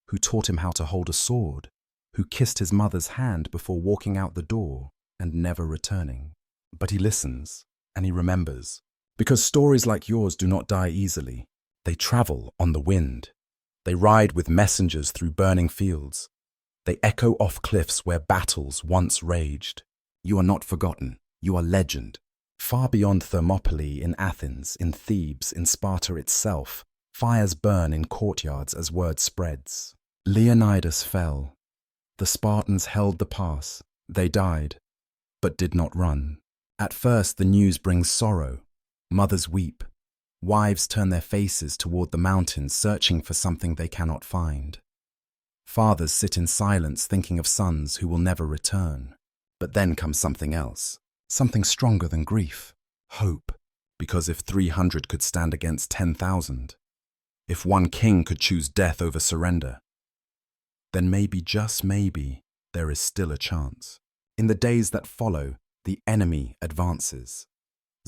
[SPEAKER 1] who taught him how to hold a sword, who kissed his mother's hand before walking out the door and never returning. But he listens, and he remembers, because stories like yours do not die easily. They travel on the wind. They ride with messengers through burning fields. They echo off cliffs where battles once raged. You are not forgotten. You are legend. Far beyond Thermopylae, in Athens, in Thebes, in Sparta itself, fires burn in courtyards as word spreads. Leonidas fell. The Spartans held the pass. They died, but did not run. At first the news brings sorrow. Mothers weep. Wives turn their faces toward the mountains, searching for something they cannot find. Fathers sit in silence, thinking of sons who will never return. But then comes something else, something stronger than grief, hope. Because if 300 could stand against 10,000, if one king could choose death over surrender, then maybe, just maybe, there is still a chance. In the days that follow, the enemy advances.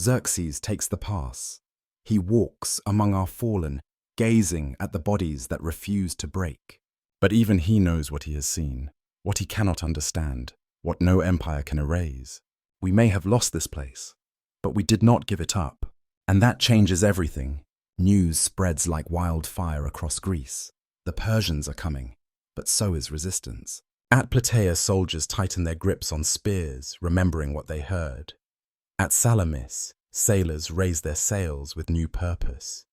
[SPEAKER 1] Xerxes takes the pass. He walks among our fallen, gazing at the bodies that refuse to break. But even he knows what he has seen, what he cannot understand, what no empire can erase. We may have lost this place, but we did not give it up. And that changes everything. News spreads like wildfire across Greece. The Persians are coming, but so is resistance. At Plataea, soldiers tighten their grips on spears, remembering what they heard. At Salamis, sailors raise their sails with new purpose.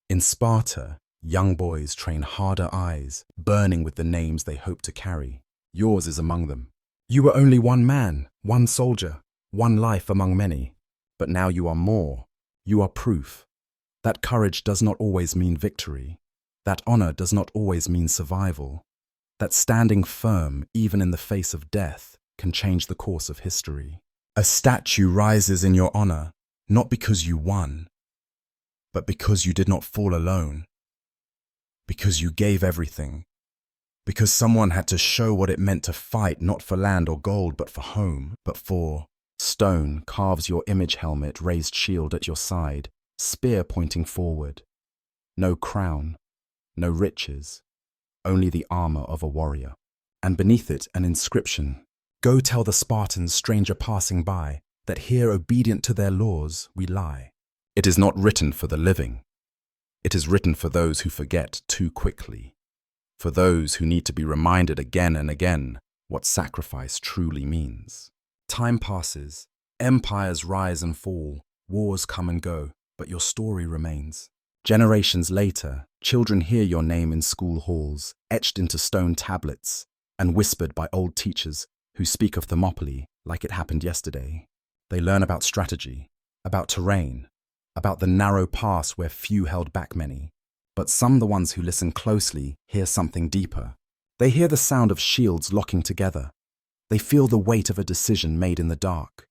[SPEAKER 1] In Sparta, young boys train harder eyes, burning with the names they hope to carry. Yours is among them. You were only one man, one soldier, one life among many. But now you are more. You are proof. That courage does not always mean victory. That honor does not always mean survival. That standing firm, even in the face of death, can change the course of history. A statue rises in your honor, not because you won, but because you did not fall alone. Because you gave everything. Because someone had to show what it meant to fight, not for land or gold, but for home, but for stone carves your image helmet, raised shield at your side, spear pointing forward. No crown, no riches, only the armor of a warrior. And beneath it an inscription: "Go tell the Spartans, stranger passing by, that here obedient to their laws we lie." It is not written for the living. It is written for those who forget too quickly, for those who need to be reminded again and again what sacrifice truly means. Time passes, empires rise and fall, wars come and go, but your story remains. Generations later, children hear your name in school halls, etched into stone tablets, and whispered by old teachers who speak of Thermopylae like it happened yesterday. They learn about strategy, about terrain, about the narrow pass where few held back many. But some, the ones who listen closely, hear something deeper. They hear the sound of shields locking together. They feel the weight of a decision made in the dark.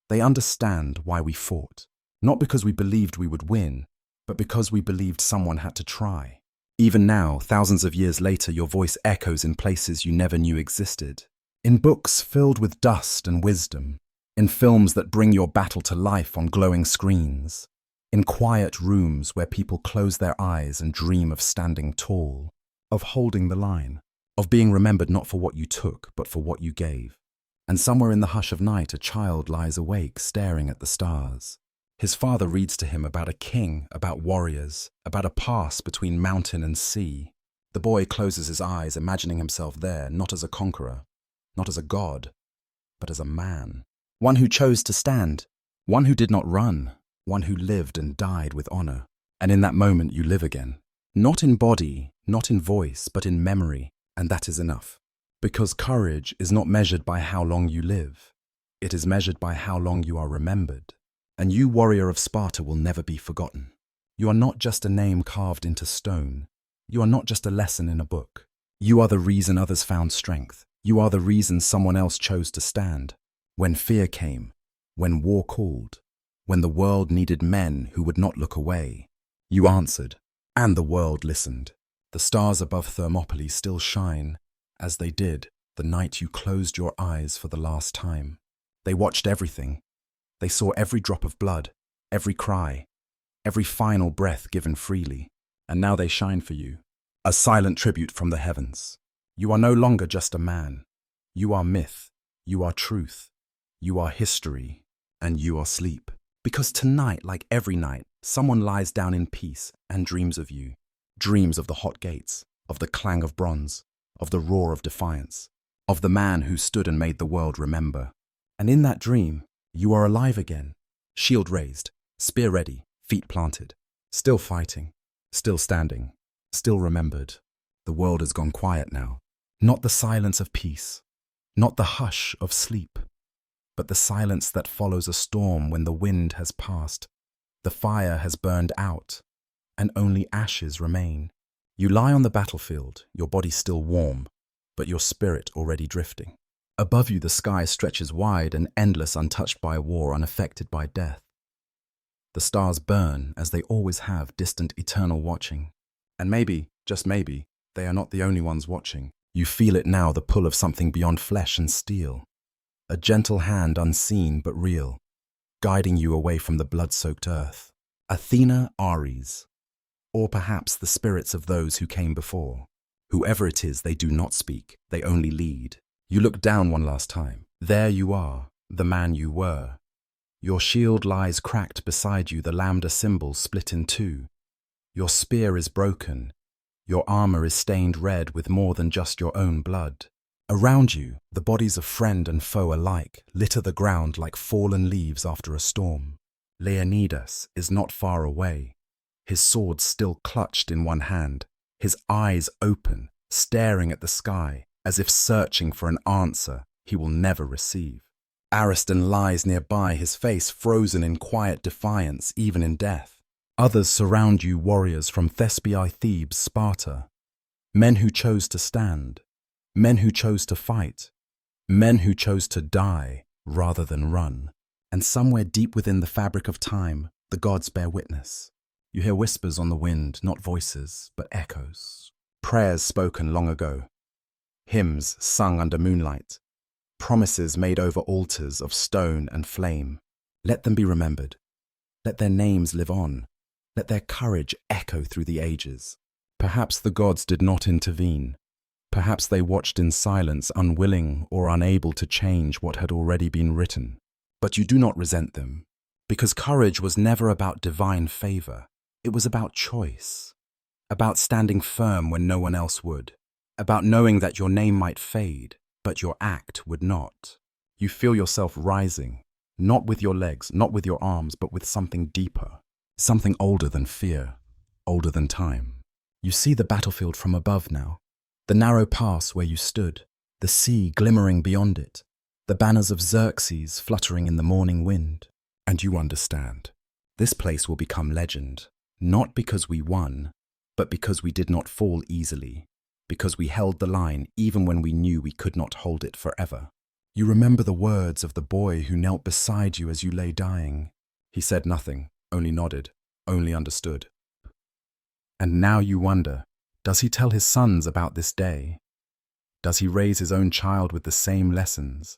[SPEAKER 1] They understand why we fought, not because we believed we would win, but because we believed someone had to try. Even now, thousands of years later, your voice echoes in places you never knew existed. In books filled with dust and wisdom, in films that bring your battle to life on glowing screens, in quiet rooms where people close their eyes and dream of standing tall, of holding the line, of being remembered not for what you took, but for what you gave. And somewhere in the hush of night, a child lies awake, staring at the stars. His father reads to him about a king, about warriors, about a pass between mountain and sea. The boy closes his eyes, imagining himself there, not as a conqueror, not as a god, but as a man. One who chose to stand, one who did not run, one who lived and died with honor. And in that moment you live again. Not in body, not in voice, but in memory, and that is enough. Because courage is not measured by how long you live. It is measured by how long you are remembered. And you, warrior of Sparta, will never be forgotten. You are not just a name carved into stone. You are not just a lesson in a book. You are the reason others found strength. You are the reason someone else chose to stand. When fear came, when war called, when the world needed men who would not look away, you answered, and the world listened. The stars above Thermopylae still shine, as they did the night you closed your eyes for the last time. They watched everything. They saw every drop of blood, every cry, every final breath given freely. And now they shine for you, a silent tribute from the heavens. You are no longer just a man. You are myth. You are truth. You are history. And you are sleep. Because tonight, like every night, someone lies down in peace and dreams of you. Dreams of the hot gates, of the clang of bronze, of the roar of defiance, of the man who stood and made the world remember. And in that dream, you are alive again, shield raised, spear ready, feet planted, still fighting, still standing, still remembered. The world has gone quiet now. Not the silence of peace, not the hush of sleep, but the silence that follows a storm when the wind has passed, the fire has burned out, and only ashes remain. You lie on the battlefield, your body still warm, but your spirit already drifting. Above you the sky stretches wide and endless, untouched by war, unaffected by death. The stars burn as they always have, distant, eternal watching. And maybe, just maybe, they are not the only ones watching. You feel it now, the pull of something beyond flesh and steel. A gentle hand, unseen but real, guiding you away from the blood-soaked earth. Athena, Ares, or perhaps the spirits of those who came before. Whoever it is, they do not speak, they only lead. You look down one last time. There you are, the man you were. Your shield lies cracked beside you, the lambda symbol split in two. Your spear is broken. Your armor is stained red with more than just your own blood. Around you, the bodies of friend and foe alike litter the ground like fallen leaves after a storm. Leonidas is not far away, his sword still clutched in one hand, his eyes open, staring at the sky, as if searching for an answer he will never receive. Ariston lies nearby, his face frozen in quiet defiance, even in death. Others surround you, warriors from Thespiae, Thebes, Sparta. Men who chose to stand, men who chose to fight, men who chose to die rather than run. And somewhere deep within the fabric of time, the gods bear witness. You hear whispers on the wind, not voices, but echoes. Prayers spoken long ago. Hymns sung under moonlight, promises made over altars of stone and flame. Let them be remembered. Let their names live on. Let their courage echo through the ages. Perhaps the gods did not intervene. Perhaps they watched in silence, unwilling or unable to change what had already been written. But you do not resent them, because courage was never about divine favor. It was about choice, about standing firm when no one else would, about knowing that your name might fade, but your act would not. You feel yourself rising, not with your legs, not with your arms, but with something deeper, something older than fear, older than time. You see the battlefield from above now, the narrow pass where you stood, the sea glimmering beyond it, the banners of Xerxes fluttering in the morning wind. And you understand. This place will become legend, not because we won, but because we did not fall easily, because we held the line even when we knew we could not hold it forever. You remember the words of the boy who knelt beside you as you lay dying. He said nothing, only nodded, only understood. And now you wonder, does he tell his sons about this day? Does he raise his own child with the same lessons?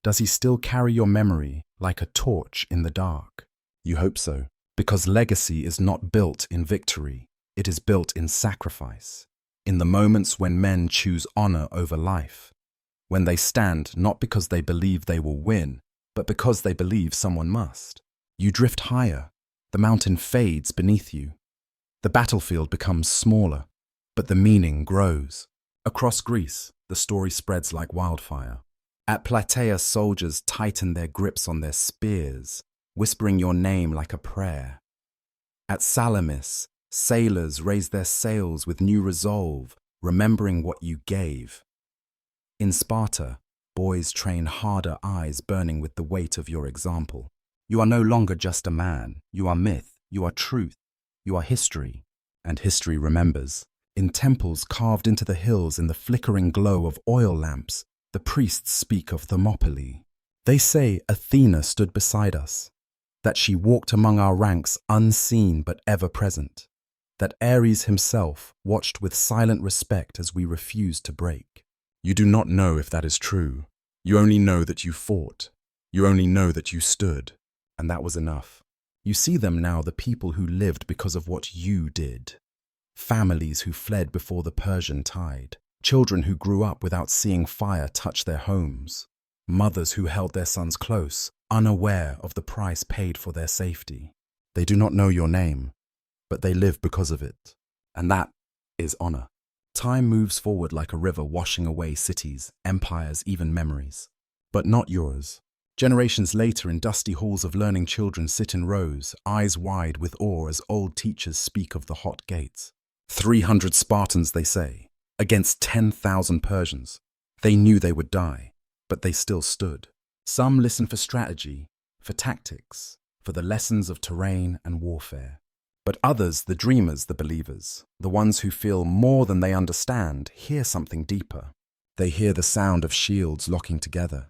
[SPEAKER 1] Does he still carry your memory like a torch in the dark? You hope so, because legacy is not built in victory. It is built in sacrifice, in the moments when men choose honor over life, when they stand not because they believe they will win, but because they believe someone must. You drift higher. The mountain fades beneath you. The battlefield becomes smaller, but the meaning grows. Across Greece, the story spreads like wildfire. At Plataea, soldiers tighten their grips on their spears, whispering your name like a prayer. At Salamis, sailors raise their sails with new resolve, remembering what you gave. In Sparta, boys train harder, eyes burning with the weight of your example. You are no longer just a man. You are myth. You are truth. You are history. And history remembers. In temples carved into the hills in the flickering glow of oil lamps, the priests speak of Thermopylae. They say Athena stood beside us, that she walked among our ranks unseen but ever present, that Ares himself watched with silent respect as we refused to break. You do not know if that is true. You only know that you fought. You only know that you stood. And that was enough. You see them now, the people who lived because of what you did. Families who fled before the Persian tide. Children who grew up without seeing fire touch their homes. Mothers who held their sons close, unaware of the price paid for their safety. They do not know your name, but they live because of it. And that is honor. Time moves forward like a river, washing away cities, empires, even memories. But not yours. Generations later, in dusty halls of learning, children sit in rows, eyes wide with awe as old teachers speak of the hot gates. 300 Spartans, they say, against 10,000 Persians. They knew they would die, but they still stood. Some listen for strategy, for tactics, for the lessons of terrain and warfare. But others, the dreamers, the believers, the ones who feel more than they understand, hear something deeper. They hear the sound of shields locking together.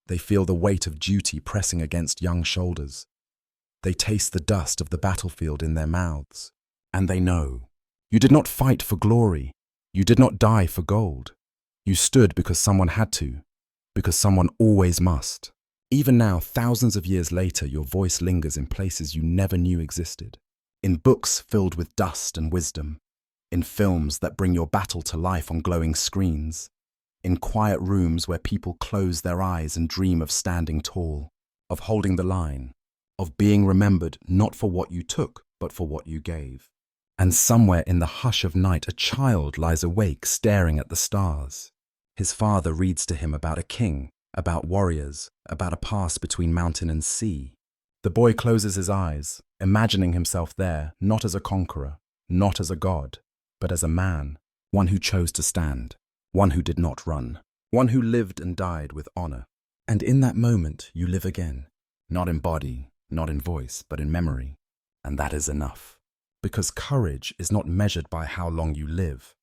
[SPEAKER 1] They feel the weight of duty pressing against young shoulders. They taste the dust of the battlefield in their mouths. And they know. You did not fight for glory. You did not die for gold. You stood because someone had to, because someone always must. Even now, thousands of years later, your voice lingers in places you never knew existed. In books filled with dust and wisdom. In films that bring your battle to life on glowing screens. In quiet rooms where people close their eyes and dream of standing tall, of holding the line, of being remembered not for what you took, but for what you gave. And somewhere in the hush of night, a child lies awake staring at the stars. His father reads to him about a king, about warriors, about a pass between mountain and sea. The boy closes his eyes, imagining himself there, not as a conqueror, not as a god, but as a man, one who chose to stand. One who did not run, one who lived and died with honor. And in that moment, you live again, not in body, not in voice, but in memory. And that is enough. Because courage is not measured by how long you live.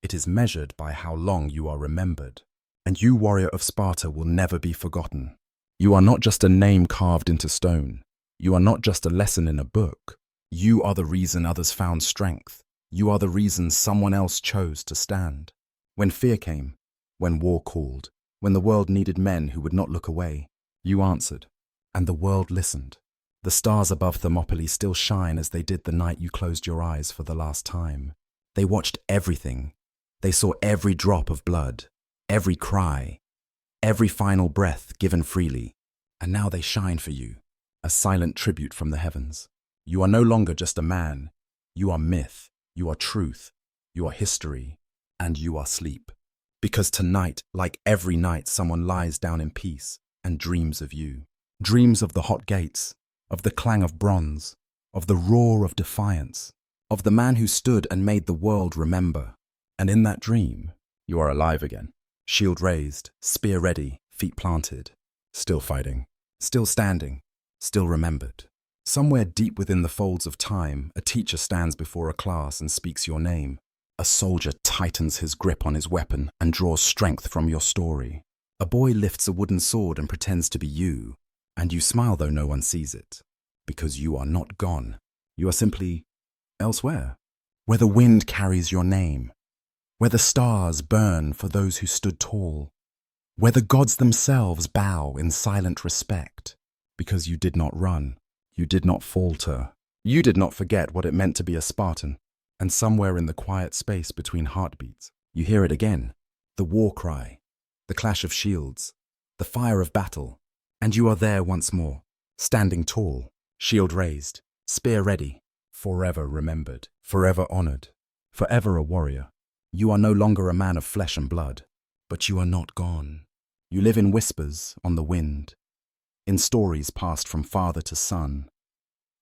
[SPEAKER 1] It is measured by how long you are remembered. And you, warrior of Sparta, will never be forgotten. You are not just a name carved into stone. You are not just a lesson in a book. You are the reason others found strength. You are the reason someone else chose to stand. When fear came, when war called, when the world needed men who would not look away, you answered, and the world listened. The stars above Thermopylae still shine as they did the night you closed your eyes for the last time. They watched everything. They saw every drop of blood, every cry, every final breath given freely. And now they shine for you, a silent tribute from the heavens. You are no longer just a man. You are myth. You are truth. You are history. And you are sleep. Because tonight, like every night, someone lies down in peace and dreams of you. Dreams of the hot gates, of the clang of bronze, of the roar of defiance, of the man who stood and made the world remember. And in that dream, you are alive again. Shield raised, spear ready, feet planted. Still fighting, still standing, still remembered. Somewhere deep within the folds of time, a teacher stands before a class and speaks your name. A soldier tightens his grip on his weapon and draws strength from your story. A boy lifts a wooden sword and pretends to be you, and you smile though no one sees it. Because you are not gone. You are simply elsewhere, where the wind carries your name, where the stars burn for those who stood tall, where the gods themselves bow in silent respect, because you did not run, you did not falter, you did not forget what it meant to be a Spartan. And somewhere in the quiet space between heartbeats, you hear it again, the war cry, the clash of shields, the fire of battle, and you are there once more, standing tall, shield raised, spear ready, forever remembered, forever honored, forever a warrior. You are no longer a man of flesh and blood, but you are not gone. You live in whispers on the wind, in stories passed from father to son,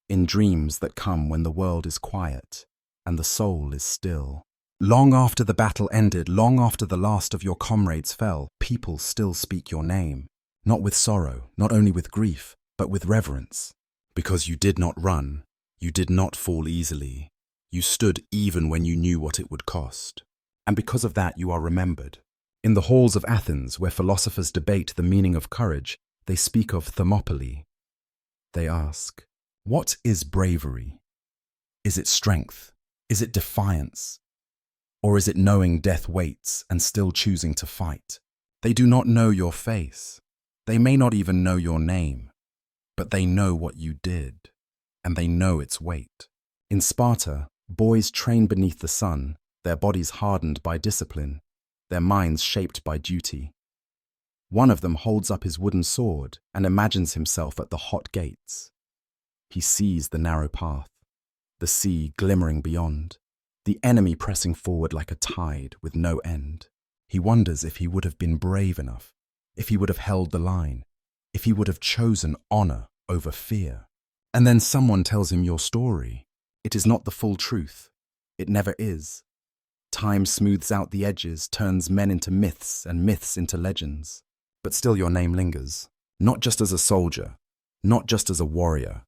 [SPEAKER 1] in dreams that come when the world is quiet and the soul is still. Long after the battle ended, long after the last of your comrades fell, people still speak your name, not with sorrow, not only with grief, but with reverence. Because you did not run, you did not fall easily, you stood even when you knew what it would cost. And because of that you are remembered. In the halls of Athens, where philosophers debate the meaning of courage, they speak of Thermopylae. They ask, what is bravery? Is it strength? Is it defiance? Or is it knowing death waits and still choosing to fight? They do not know your face. They may not even know your name, but they know what you did, and they know its weight. In Sparta, boys train beneath the sun, their bodies hardened by discipline, their minds shaped by duty. One of them holds up his wooden sword and imagines himself at the hot gates. He sees the narrow path, the sea glimmering beyond, the enemy pressing forward like a tide with no end. He wonders if he would have been brave enough, if he would have held the line, if he would have chosen honor over fear. And then someone tells him your story. It is not the full truth. It never is. Time smooths out the edges, turns men into myths and myths into legends. But still your name lingers, not just as a soldier, not just as a warrior,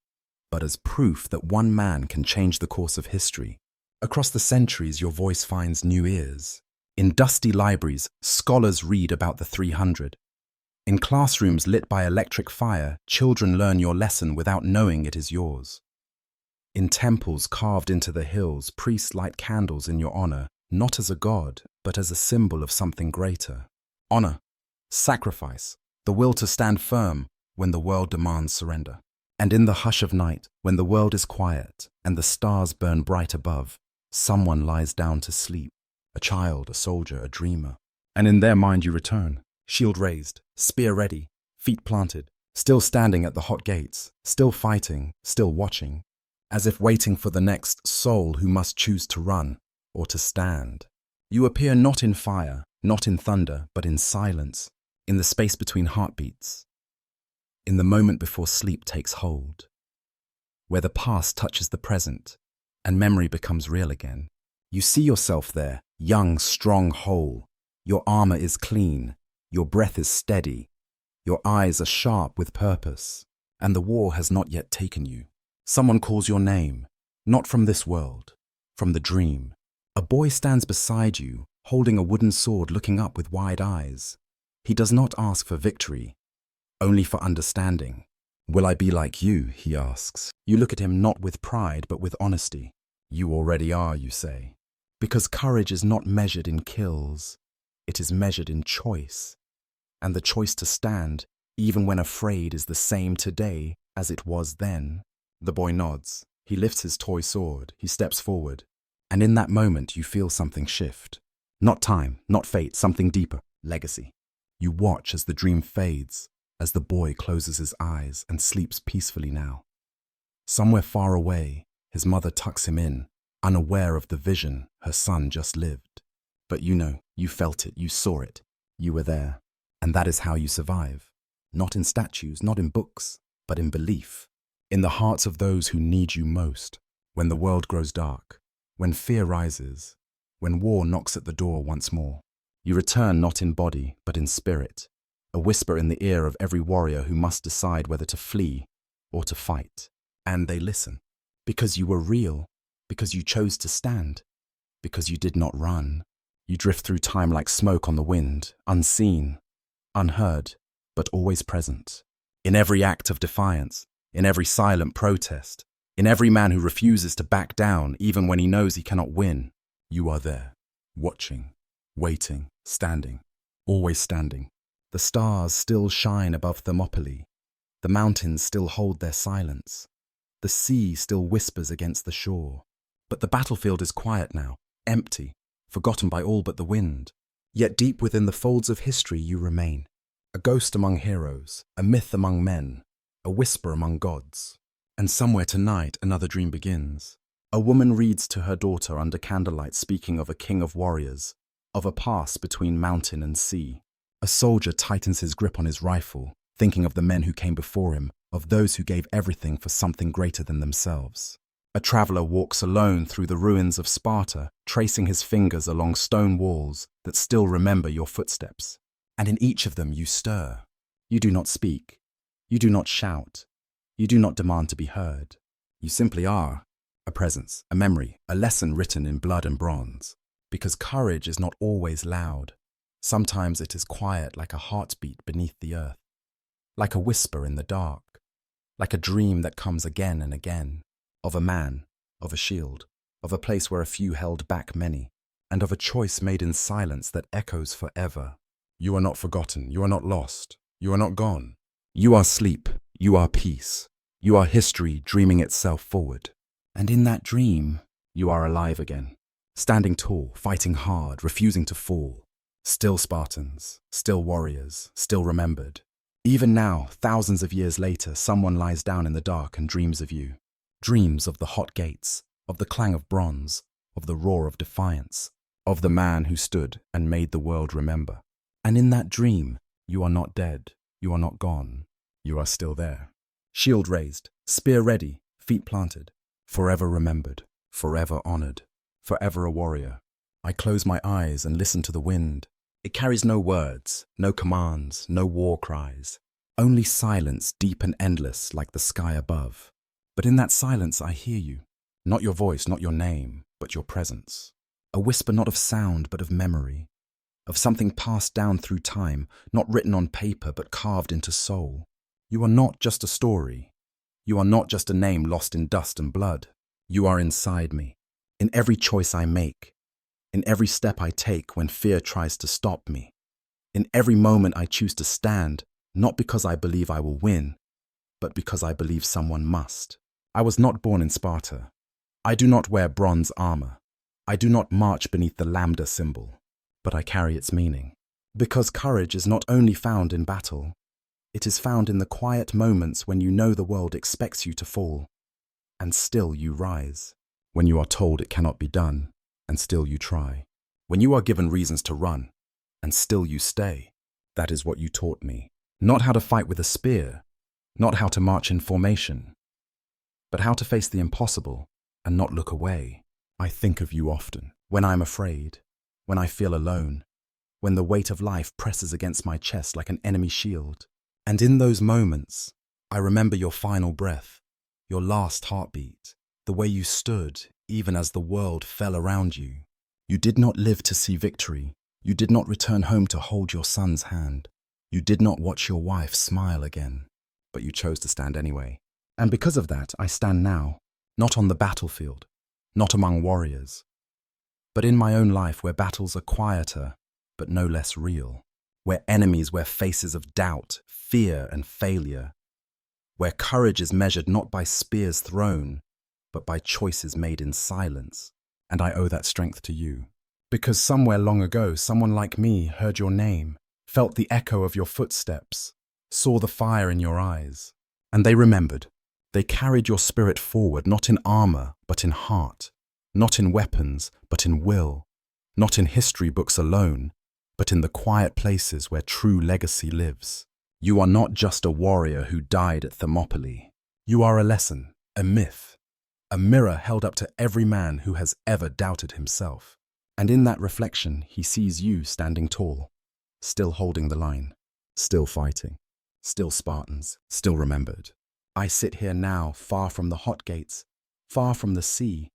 [SPEAKER 1] but as proof that one man can change the course of history. Across the centuries, your voice finds new ears. In dusty libraries, scholars read about the 300. In classrooms lit by electric fire, children learn your lesson without knowing it is yours. In temples carved into the hills, priests light candles in your honor, not as a god, but as a symbol of something greater. Honor, sacrifice, the will to stand firm when the world demands surrender. And in the hush of night, when the world is quiet and the stars burn bright above, someone lies down to sleep, a child, a soldier, a dreamer. And in their mind you return, shield raised, spear ready, feet planted, still standing at the hot gates, still fighting, still watching, as if waiting for the next soul who must choose to run or to stand. You appear not in fire, not in thunder, but in silence, in the space between heartbeats, in the moment before sleep takes hold, where the past touches the present and memory becomes real again. You see yourself there, young, strong, whole. Your armor is clean, your breath is steady, your eyes are sharp with purpose, and the war has not yet taken you. Someone calls your name, not from this world, from the dream. A boy stands beside you, holding a wooden sword, looking up with wide eyes. He does not ask for victory, only for understanding. Will I be like you, he asks. You look at him not with pride, but with honesty. You already are, you say. Because courage is not measured in kills. It is measured in choice. And the choice to stand, even when afraid, is the same today as it was then. The boy nods. He lifts his toy sword. He steps forward. And in that moment, you feel something shift. Not time, not fate, something deeper, legacy. You watch as the dream fades, as the boy closes his eyes and sleeps peacefully now. Somewhere far away, his mother tucks him in, unaware of the vision her son just lived. But you know, you felt it, you saw it, you were there. And that is how you survive. Not in statues, not in books, but in belief. In the hearts of those who need you most. When the world grows dark, when fear rises, when war knocks at the door once more. You return not in body, but in spirit. A whisper in the ear of every warrior who must decide whether to flee or to fight. And they listen. Because you were real. Because you chose to stand. Because you did not run. You drift through time like smoke on the wind, unseen, unheard, but always present. In every act of defiance, in every silent protest, in every man who refuses to back down even when he knows he cannot win, you are there, watching, waiting, standing, always standing. The stars still shine above Thermopylae. The mountains still hold their silence. The sea still whispers against the shore. But the battlefield is quiet now, empty, forgotten by all but the wind. Yet deep within the folds of history you remain. A ghost among heroes, a myth among men, a whisper among gods. And somewhere tonight another dream begins. A woman reads to her daughter under candlelight, speaking of a king of warriors, of a pass between mountain and sea. A soldier tightens his grip on his rifle, thinking of the men who came before him, of those who gave everything for something greater than themselves. A traveler walks alone through the ruins of Sparta, tracing his fingers along stone walls that still remember your footsteps. And in each of them you stir. You do not speak. You do not shout. You do not demand to be heard. You simply are. A presence, a memory, a lesson written in blood and bronze. Because courage is not always loud. Sometimes it is quiet like a heartbeat beneath the earth. Like a whisper in the dark. Like a dream that comes again and again. Of a man, of a shield, of a place where a few held back many, and of a choice made in silence that echoes forever. You are not forgotten, you are not lost, you are not gone. You are sleep, you are peace, you are history dreaming itself forward. And in that dream, you are alive again, standing tall, fighting hard, refusing to fall. Still Spartans, still warriors, still remembered. Even now, thousands of years later, someone lies down in the dark and dreams of you. Dreams of the hot gates, of the clang of bronze, of the roar of defiance, of the man who stood and made the world remember. And in that dream, you are not dead, you are not gone, you are still there. Shield raised, spear ready, feet planted, forever remembered, forever honored, forever a warrior. I close my eyes and listen to the wind. It carries no words, no commands, no war cries, only silence deep and endless like the sky above. But in that silence I hear you, not your voice, not your name, but your presence. A whisper not of sound but of memory, of something passed down through time, not written on paper but carved into soul. You are not just a story. You are not just a name lost in dust and blood. You are inside me, in every choice I make, in every step I take when fear tries to stop me, in every moment I choose to stand, not because I believe I will win, but because I believe someone must. I was not born in Sparta. I do not wear bronze armor. I do not march beneath the lambda symbol, but I carry its meaning. Because courage is not only found in battle, it is found in the quiet moments when you know the world expects you to fall, and still you rise. When you are told it cannot be done, and still you try. When you are given reasons to run, and still you stay. That is what you taught me. Not how to fight with a spear, not how to march in formation, but how to face the impossible and not look away. I think of you often, when I am afraid, when I feel alone, when the weight of life presses against my chest like an enemy shield. And in those moments, I remember your final breath, your last heartbeat, the way you stood even as the world fell around you. You did not live to see victory. You did not return home to hold your son's hand. You did not watch your wife smile again, but you chose to stand anyway. And because of that, I stand now, not on the battlefield, not among warriors, but in my own life where battles are quieter, but no less real, where enemies wear faces of doubt, fear, and failure, where courage is measured not by spears thrown, but by choices made in silence. and I owe that strength to you. Because somewhere long ago, someone like me heard your name, felt the echo of your footsteps, saw the fire in your eyes, and they remembered. They carried your spirit forward, not in armor, but in heart, not in weapons, but in will, not in history books alone, but in the quiet places where true legacy lives. You are not just a warrior who died at Thermopylae. You are a lesson, a myth, a mirror held up to every man who has ever doubted himself. And in that reflection, he sees you standing tall, still holding the line, still fighting, still Spartans, still remembered. I sit here now, far from the hot gates, far from the sea,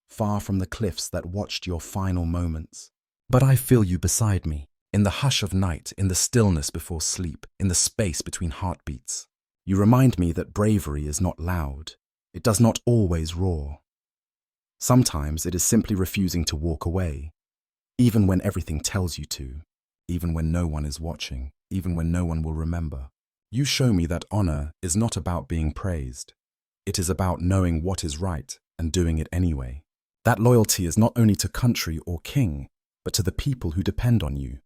[SPEAKER 1] far from the cliffs that watched your final moments. But I feel you beside me, in the hush of night, in the stillness before sleep, in the space between heartbeats. You remind me that bravery is not loud. It does not always roar. Sometimes it is simply refusing to walk away, even when everything tells you to, even when no one is watching, even when no one will remember. You show me that honor is not about being praised. It is about knowing what is right and doing it anyway. That loyalty is not only to country or king, but to the people who depend on you,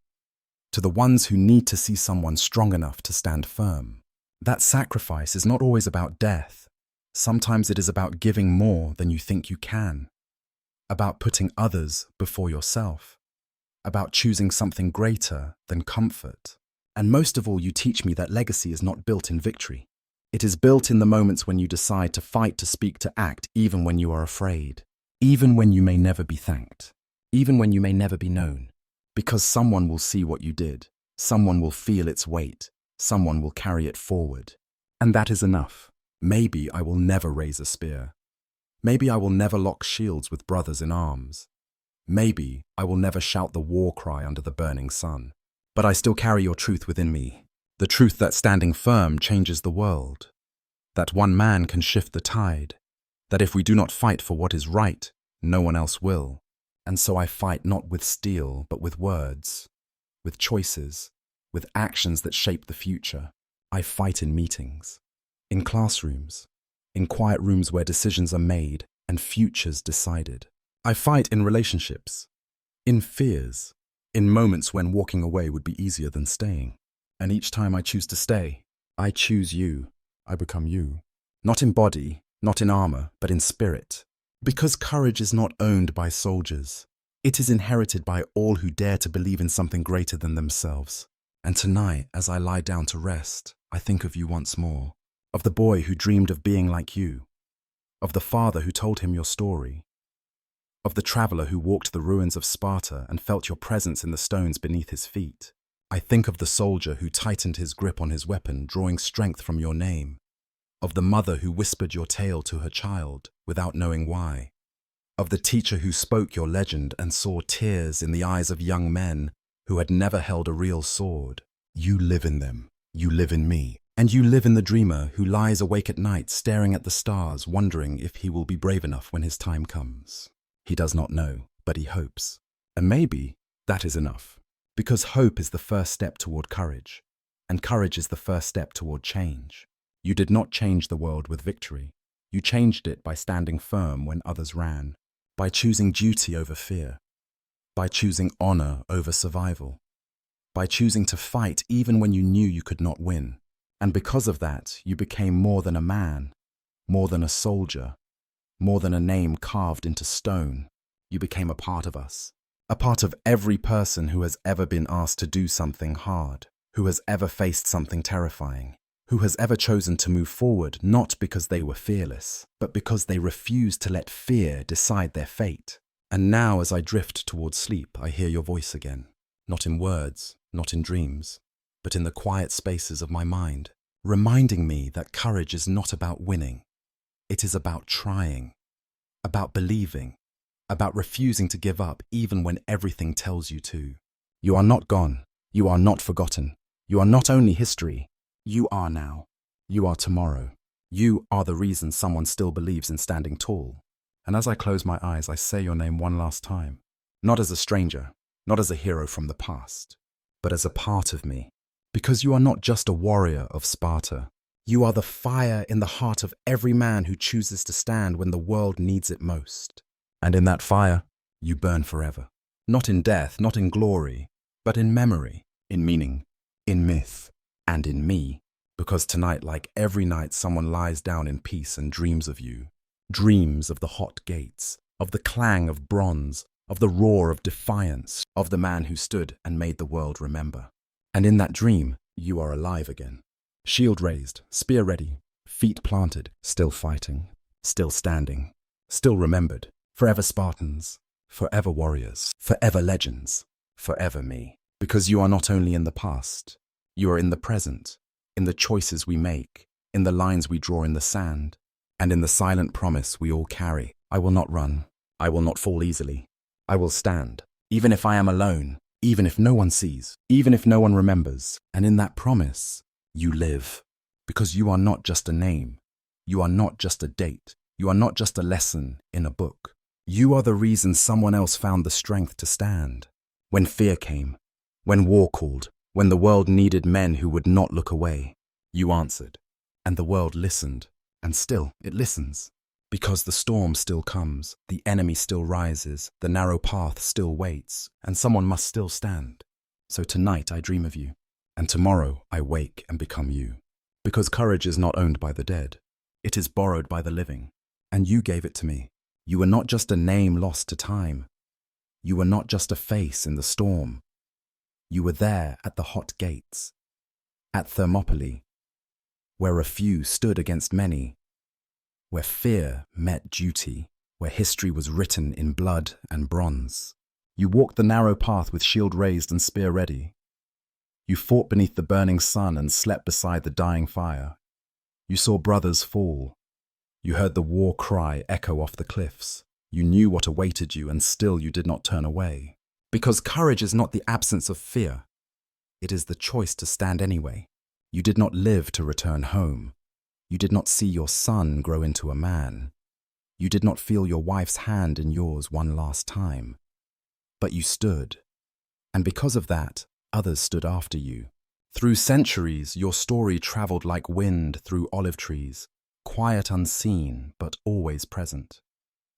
[SPEAKER 1] to the ones who need to see someone strong enough to stand firm. That sacrifice is not always about death. Sometimes it is about giving more than you think you can, about putting others before yourself, about choosing something greater than comfort. And most of all, you teach me that legacy is not built in victory. It is built in the moments when you decide to fight, to speak, to act, even when you are afraid, even when you may never be thanked, even when you may never be known. Because someone will see what you did, someone will feel its weight, someone will carry it forward. And that is enough. Maybe I will never raise a spear. Maybe I will never lock shields with brothers in arms. Maybe I will never shout the war cry under the burning sun. But I still carry your truth within me. The truth that standing firm changes the world. That one man can shift the tide. That if we do not fight for what is right, no one else will. And so I fight not with steel, but with words, with choices, with actions that shape the future. I fight in meetings, in classrooms, in quiet rooms where decisions are made and futures decided. I fight in relationships, in fears, in moments when walking away would be easier than staying. And each time I choose to stay, I choose you. I become you. Not in body, not in armor, but in spirit. Because courage is not owned by soldiers. It is inherited by all who dare to believe in something greater than themselves. And tonight, as I lie down to rest, I think of you once more. Of the boy who dreamed of being like you. Of the father who told him your story. Of the traveler who walked the ruins of Sparta and felt your presence in the stones beneath his feet. I think of the soldier who tightened his grip on his weapon, drawing strength from your name. Of the mother who whispered your tale to her child without knowing why. Of the teacher who spoke your legend and saw tears in the eyes of young men who had never held a real sword. You live in them. You live in me. And you live in the dreamer who lies awake at night staring at the stars, wondering if he will be brave enough when his time comes. He does not know, but he hopes. And maybe that is enough. Because hope is the first step toward courage. And courage is the first step toward change. You did not change the world with victory. You changed it by standing firm when others ran. By choosing duty over fear. By choosing honor over survival. By choosing to fight even when you knew you could not win. And because of that, you became more than a man, more than a soldier, more than a name carved into stone. You became a part of us. A part of every person who has ever been asked to do something hard, who has ever faced something terrifying, who has ever chosen to move forward not because they were fearless, but because they refused to let fear decide their fate. And now as I drift towards sleep, I hear your voice again, not in words, not in dreams, but in the quiet spaces of my mind, reminding me that courage is not about winning. It is about trying, about believing, about refusing to give up even when everything tells you to. You are not gone. You are not forgotten. You are not only history. You are now. You are tomorrow. You are the reason someone still believes in standing tall. And as I close my eyes, I say your name one last time, not as a stranger, not as a hero from the past, but as a part of me. Because you are not just a warrior of Sparta. You are the fire in the heart of every man who chooses to stand when the world needs it most. And in that fire, You burn forever. Not in death, not in glory, but in memory, in meaning, in myth, and in me. Because tonight, like every night, someone lies down in peace and dreams of you. Dreams of the hot gates, of the clang of bronze, of the roar of defiance, of the man who stood and made the world remember. And in that dream, you are alive again. Shield raised, spear ready, feet planted, still fighting, still standing, still remembered. Forever Spartans, forever warriors, forever legends, forever me. Because you are not only in the past, you are in the present, in the choices we make, in the lines we draw in the sand, and in the silent promise we all carry. I will not run. I will not fall easily. I will stand, even if I am alone, even if no one sees, even if no one remembers. And in that promise, you live. Because you are not just a name. You are not just a date. You are not just a lesson in a book. You are the reason someone else found the strength to stand. When fear came, when war called, when the world needed men who would not look away, you answered. And the world listened. And still it listens. Because the storm still comes, the enemy still rises, the narrow path still waits, and someone must still stand. So tonight I dream of you, and tomorrow I wake and become you. Because courage is not owned by the dead. It is borrowed by the living. And you gave it to me. You were not just a name lost to time. You were not just a face in the storm. You were there at the hot gates, at Thermopylae, where a few stood against many, where fear met duty, where history was written in blood and bronze. You walked the narrow path with shield raised and spear ready. You fought beneath the burning sun and slept beside the dying fire. You saw brothers fall. You heard the war cry echo off the cliffs. You knew what awaited you, and still you did not turn away. Because courage is not the absence of fear. It is the choice to stand anyway. You did not live to return home. You did not see your son grow into a man. You did not feel your wife's hand in yours one last time. But you stood. And because of that, others stood after you. Through centuries, your story traveled like wind through olive trees, quiet, unseen, but always present.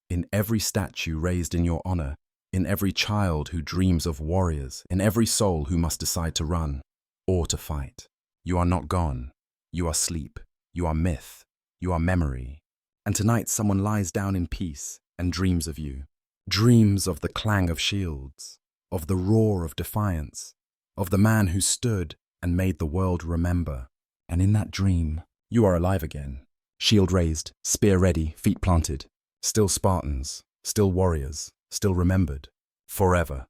[SPEAKER 1] In every statue raised in your honor, in every child who dreams of warriors, in every soul who must decide to run or to fight. You are not gone. You are sleep. You are myth. You are memory. And tonight someone lies down in peace and dreams of you. Dreams of the clang of shields, of the roar of defiance, of the man who stood and made the world remember. And in that dream, you are alive again. Shield raised, spear ready, feet planted. Still Spartans, still warriors, still remembered. Forever.